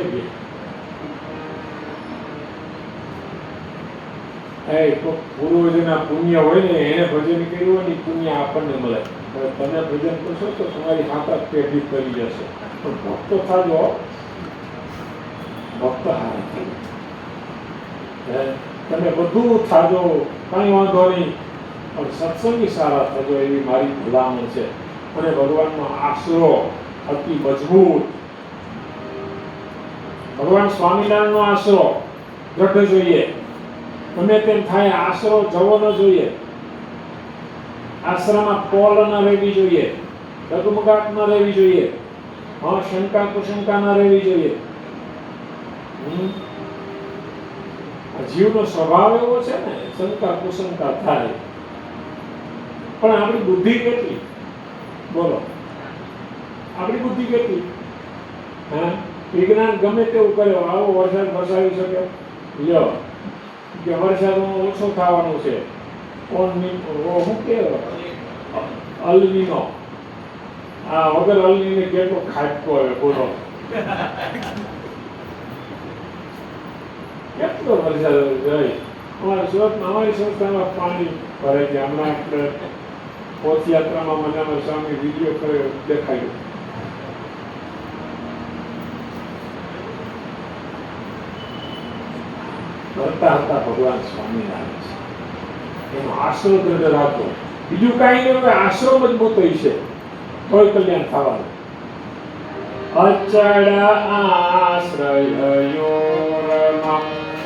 કે પૂર્વજના પુણ્ય હોય ને એને ભજન કર્યું હોય ને પુણ્ય આપણને મળે. હવે તમે ભજન કરશો તો તમારી 7 પેઢી કરી જશે. પણ ભક્તો થાજો, ભક્ત હારા થજો. તમે બધું થાજો, કઈ વાંધો નહીં, પણ સત્સંગી સારા થજો એવી મારી ભલામણ છે. અને ભગવાનનો આશરો અતિ મજબૂત, ભગવાન સ્વામિનારાયણનો આશરો દ્રઢ જોઈએ. ગમે તેમ થાય આશરો જવો ન જોઈએ. આશ્રમમાં પોલ ન રહેવી જોઈએ, ડગમગાટ ન રહેવી જોઈએ, શંકા કુશંકા ન રહેવી જોઈએ. જીવનો સ્વભાવ એવો છે ને, શંકા કુશંકા થાય. પણ આપણી બુદ્ધિ કેટલી, બોલો, આપણી બુદ્ધિ કેટલી? હા, વિજ્ઞાન ગમે તેવું કર્યો, આવો વરસાદ વરસાવી શકે, લ્યો કે વરસાદ ઓછો થવાનો છે, શું કે અલનીનો. આ વગર અલનીને કેટલો ખાટકો આવે, બોલો, કેટલો વરસાદ જાય. અમારા સુરતમાં અમારી સંસ્થામાં પાણી ભરે છે. હમણાં આપણે પદયાત્રામાં મને અમે સ્વામી વિડીયો કર્યો, દેખાયું. કરતા હતા ભગવાન સ્વામિનારાયણ. એનો આશરો દ્રઢ રાખો. બીજું કાંઈ નહીં, હવે આશરો મજબૂત હોય છે તોય કલ્યાણ થવાનું. અચળ આશ્રયોરમાં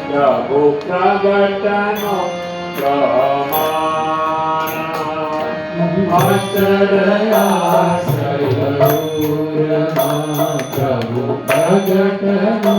પ્રભુ પ્રગટનો પ્રમાણ. અચળ આશ્રયોરમાં પ્રભુ પ્રગટનો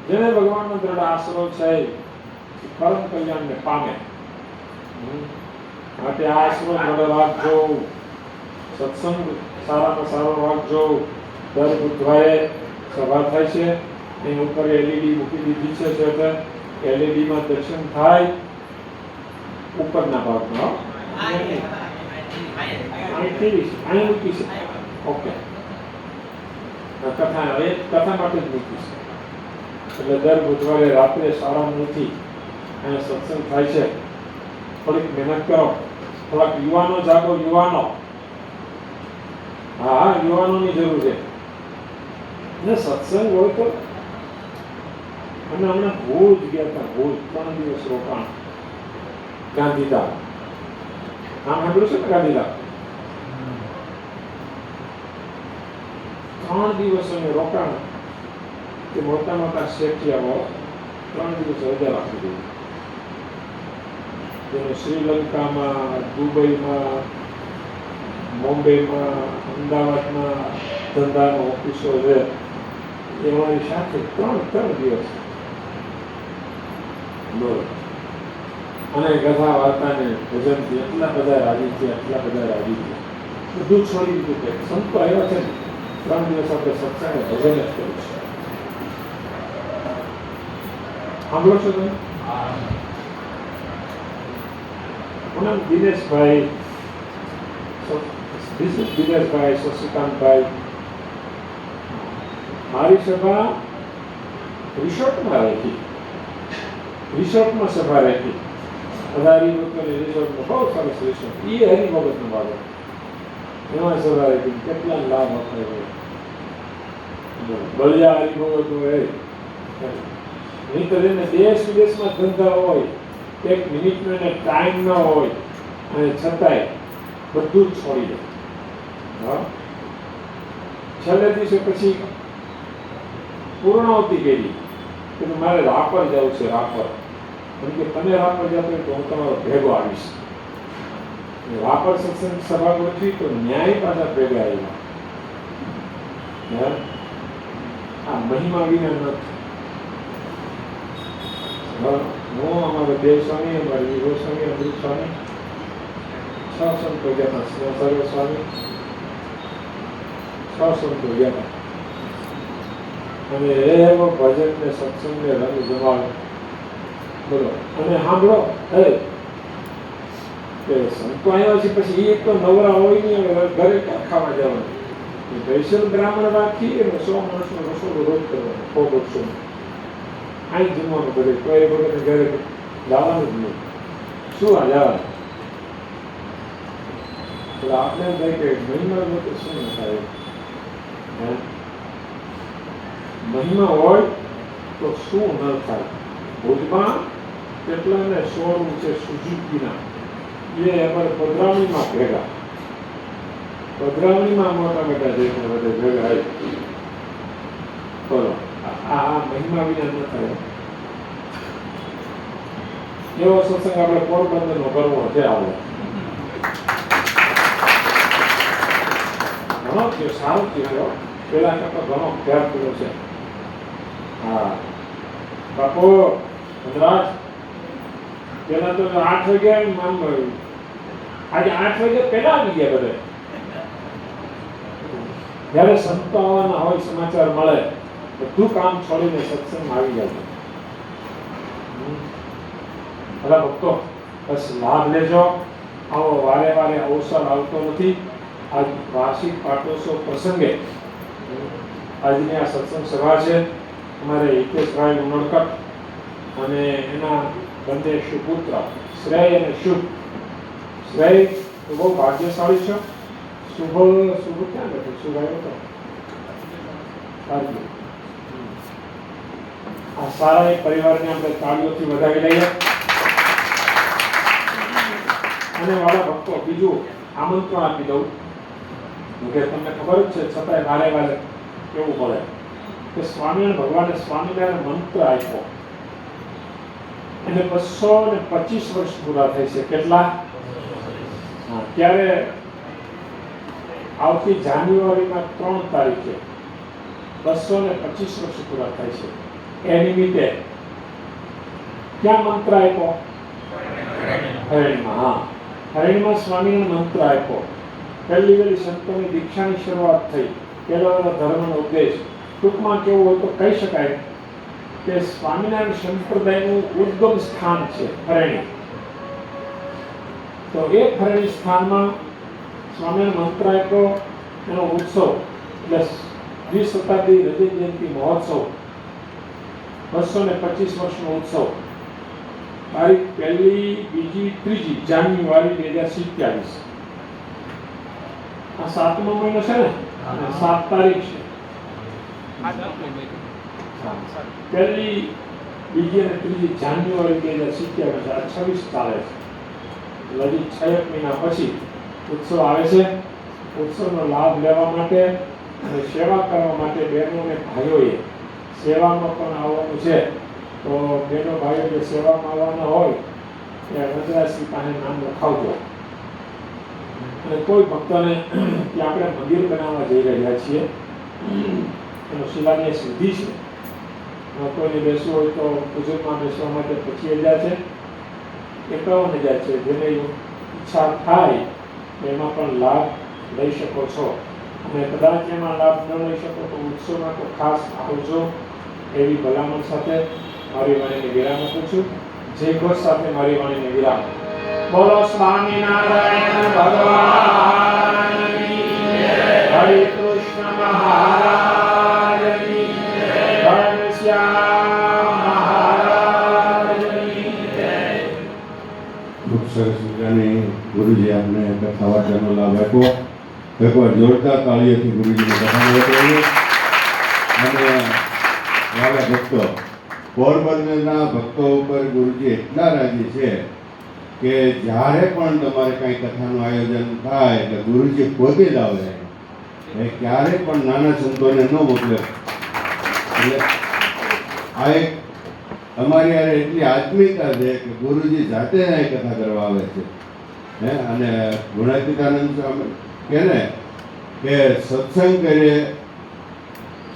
જેને ભગવાનનો દ્રઢ આશરો છે પરમ કલ્યાણને પામે. માટે આ આશ્રમ વડે રાખજો, સત્સંગ સારામાં સારો રાખજો. દર બુધવારે સભા થાય છે, એની ઉપર એલઈડી મૂકી દીધી છે, એટલે એલઈડીમાં દર્શન થાય ઉપરના ભાગમાં. અહીં મૂકી છે. ઓકે, કથા હવે કથા માટે જ મૂકી છે. એટલે દર બુધવારે રાત્રે 9:30 અહીંયા સત્સંગ થાય છે. થોડીક મહેનત કરો, થોડાક યુવાનો જાગો, યુવાનો. હા, યુવાનોની જરૂર છે. અને સત્સંગ હોય તો અમે હમણાં ભુજ ગયા હતા. ભુજ 3 દિવસ રોકાણ. ગાંધીધામ નામ સાંભળ્યું છે ને? ગાંધીધામ 3 દિવસ અમે રોકાણ. કે મોટા મોટા શેઠિયાઓ 3 દિવસ રજા રાખી દીધી. જેને શ્રીલંકામાં, દુબઈમાં, બોમ્બેમાં, અમદાવાદમાં ધંધાનો ઓફિસો છે, એ અમારી સાથે 3 દિવસ. બોલો. અને કથા વાર્તાને ભજનથી એટલા બધા રાજી છે, એટલા બધા રાજી છે. બધું છોડી દીધું. કે સંતો આવ્યા છે ને, 3 દિવસ આપણે સત્સંગ ભજન જ કર્યું છે. સાંભળો છો તમે? દિનેશભાઈ, શશિકાંતભાઈ, મારી સભા રિસોર્ટમાં રાખી. રિસોર્ટમાં સભા રાખી. 18 રૂપિયાની રિસોર્ટમાં, બહુ સરસ રિસોર્ટ. એ હરિભગતનો બાબત. એમાં સભા રાખી. કેટલા લાભ અપાય. બળિયા હરિભગત હોય. નહીં તો એને દેશ વિદેશમાં ધંધા હોય, 1 મિનિટનો એને ટાઈમ ન હોય, અને છતાંય બધું જ છોડી દે. હા, છેલ્લે દિવસે પછી પૂર્ણાવતી કરી કે મારે રાપર જવું છે. રાપર કેમ કે તમે રાપર જતો હોય તો હું તમારો ભેગો આવીશ. રાપર સત્સંગ સભા ગોઠવી તો ન્યાય પાછા ભેગા આવ્યા. આ મહિમા વિના નથી. હું, અમારા દેવસ્વામી, અમારા વિભોસ્વામી, અમૃત સ્વામી, 6 સંતો ગયા હતા. સર્વ સ્વામી 6 સંતો ગયા હતા. અને એવો ભજન ને સત્સંગ ને રંગ જમાવે. બોલો. અને સાંભળો, કે સંતો આવ્યા છે પછી એક તો નવરા હોય નહીં, ઘરે ક્યાં ખાવા જવાનું. સ્પેશિયલ બ્રાહ્મણ રાખી અને 100 માણસનો રસોડો રોજ કરવાનો. 100-150 અહીં જમવાનું બધે. કોઈ વગર ઘરે જવાનું જ નહીં. શું આ જવાનું? એટલે આપણે એમ થાય કે મહિમા તો શું ન થાય. મહિમા હોય તો શું ન થાય. ભુજમાં કેટલાને શોરૂમ છે સુઝુકીના. એ અમારે પધરાવણીમાં ભેગા. પધરાવણીમાં મોટા મોટા જઈને બધે ભેગા આવી. બોલો. આ મહિમા વિના ન થાય. એવો સત્સંગ આપણે પોરબંદરનો કરવો છે. આવો ઘણો થયો, સારું થયો. પેલા કરતા ઘણો ફેર થયો છે. હા બાપુ વનરાજ, પેલા તો 8 વાગ્યા માન મળ્યું. આજે 8 વાગ્યા પહેલા આવી ગયા બધે. જયારે સંતો આવવાના હોય, સમાચાર મળે, બધું કામ છોડીને સત્સંગમાં આવી જાય. બધા ભક્તો બસ લાભ લેજો. આવો વારે વારે અવસર આવતો નથી. આજ વાર્ષિક પાટોત્સવ પ્રસંગે આજની આ સત્સંગ સભા છે. અમારે હિતેશભાઈ ઉનડકર અને એના બંને સુપુત્ર શ્રેય અને શુભ. શ્રેય તો બહુ ભાગ્યશાળી છે. શુભ ક્યાં બેઠું? શુભ આવ્યો તો આ સારા એક પરિવારને આપણે તાળીઓથી વધાવી લઈએ. અને વાળા ભક્તો, બીજું આમંત્રણ આપી દઉં કે તમને ખબર જ છે, છતાંય વારે વારે કેવું પડે કે સ્વામિનારાયણ ભગવાને સ્વામિનારાયણ મંત્ર આપ્યો અને 225 વર્ષ પૂરા થાય છે. કેટલા? ત્યારે આવતી જાન્યુઆરીમાં 3 તારીખે 225 વર્ષ પૂરા થાય છે. એ નિમિત્તે ક્યાં મંત્ર આપ્યો? હરણીમાં. હા, હરિણમાં સ્વામીને મંત્ર આપ્યો. પહેલી વહેલી સંતોની દીક્ષાની શરૂઆત થઈ. પહેલો ધર્મનો ઉપદેશ. ટૂંકમાં કેવું હોય તો કહી શકાય કે સ્વામિનારાયણ સંપ્રદાયનું ઉદ્ગમ સ્થાન છે હરિણી. તો એ હરિણી સ્થાનમાં સ્વામિનારાયણ મંત્ર આપ્યો. એનો ઉત્સવ એટલે દ્વિશતાબ્દી રજત જયંતિ મહોત્સવ 225 વર્ષનો ઉત્સવ તારીખ 1, 2, 3 જાન્યુઆરી 2027. આ 7મો મહિનો છે ને, અને 7 તારીખ છે. 1, 2 અને 3 જાન્યુઆરી 2027 આ 26 ચાલે છે. લગી 6 મહિના પછી ઉત્સવ આવે છે. ઉત્સવનો લાભ લેવા માટે અને સેવા કરવા માટે બહેનો અને ભાઈઓએ સેવામાં પણ આવવાનું છે. તો બહેનો ભાઈઓ જે સેવામાં આવવાના હોય એ વજરાશ્રી પાસે નામ લખાવજો. અને કોઈ ભક્તોને ત્યાં આપણે મંદિર બનાવવા જઈ રહ્યા છીએ, એનો શિલાન્યાસ વિધિ છે. કોઈને બેસવું હોય તો પૂજનમાં બેસવા માટે 25,000 છે, 51,000 છે. જેને ઈચ્છા થાય એમાં પણ લાભ લઈ શકો છો. અને કદાચ એમાં લાભ ન લઈ શકો તો ઉત્સવમાં તો ખાસ આવજો એવી ભલામણ સાથે મારી વાણીને વિરામ આપું છું. જય ઘોષ સાથે મારી વાણીને વિરામ. બોલો સ્વામિનારાયણ ભગવાનની જય. હરે કૃષ્ણ મહારાજની જય. ઘનશ્યામ મહારાજની જય. ખૂબ સરસ મજાની ગુરુજી આપને કથા વાર્તાનો લાભ આપ્યો. એકવાર જોરદાર તાળીઓથી ગુરુજીને કથાનો કરીએ. અને વાલા ભક્તો, પોરબંદરના ભક્તો ઉપર ગુરુજી એટલા રાજી છે કે જ્યારે પણ તમારે કાંઈ કથાનું આયોજન થાય એટલે ગુરુજી પોતે જ આવે. એ ક્યારેય પણ નાના સંતોને ન મોકલે. એટલે આ એક અમારી યારે એટલી આત્મીયતા છે કે ગુરુજી જાતે અહીં કથા કરવા આવે છે. અને ગુણાતીતાનંદ સ્વામી કહે ને કે સત્સંગ કરીએ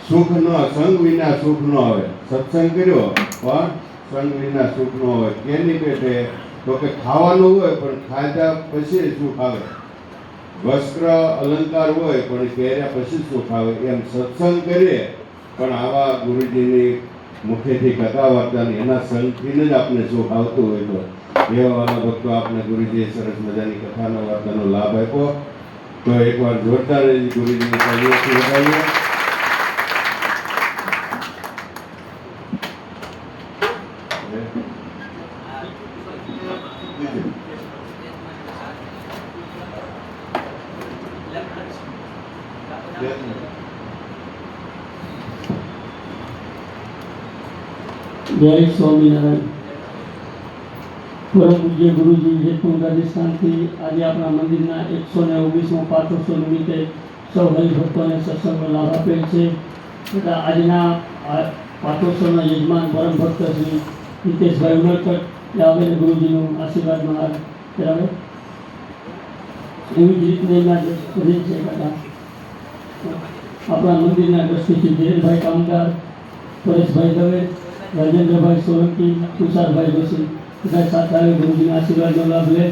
સુખ ન, સંગ વિના સુખ ન આવે. સત્સંગ કર્યો પણ સંગ વિના સુખ ન આવે. કેની પેટે? તો કે ખાવાનું હોય પણ ખાધા પછી સુખ આવે. વસ્ત્ર અલંકાર હોય પણ પહેર્યા પછી સુખ આવે. એમ સત્સંગ કરીએ પણ આવા ગુરુજીની મુખેથી કથા વાર્તાની એના સંગથી જ આપને સુખ આવતું હોય. તો એવા વાલા ભક્તો આપને ગુરુજીએ સરસ મજાની કથાનો વાર્તાનો લાભ આપ્યો. તો એકવાર જોરદાર ગુરુજીની તાળીઓથી વધાવીએ. જય સ્વામિનારાયણ. પરમ પૂજ્ય ગુરુજી હેતુંગ રાજસ્થાનથી આજે આપણા મંદિરના 119મો પાઠોત્સવ નિમિત્તે સૌ હરિભક્તોને સત્સંગનો લાભ આપેલ છે. તથા આજના પાઠોત્સવના યજમાન પરમ ભક્ત શ્રી હિતેશભાઈ ઉનડકટ આવેલ ગુરુજીનું આશીર્વાદ મહાર કરાવે. એવી જ રીતને એમના કરી છે કથા. આપણા મંદિરના ટ્રસ્ટી ધીરેનભાઈ કામદાર, પરેશભાઈ દવે, રાજેન્દ્રભાઈ સોલંકી, તુષારભાઈ જોશી બધા સાથે આવી ગુરુજીના આશીર્વાદનો લાભ લે.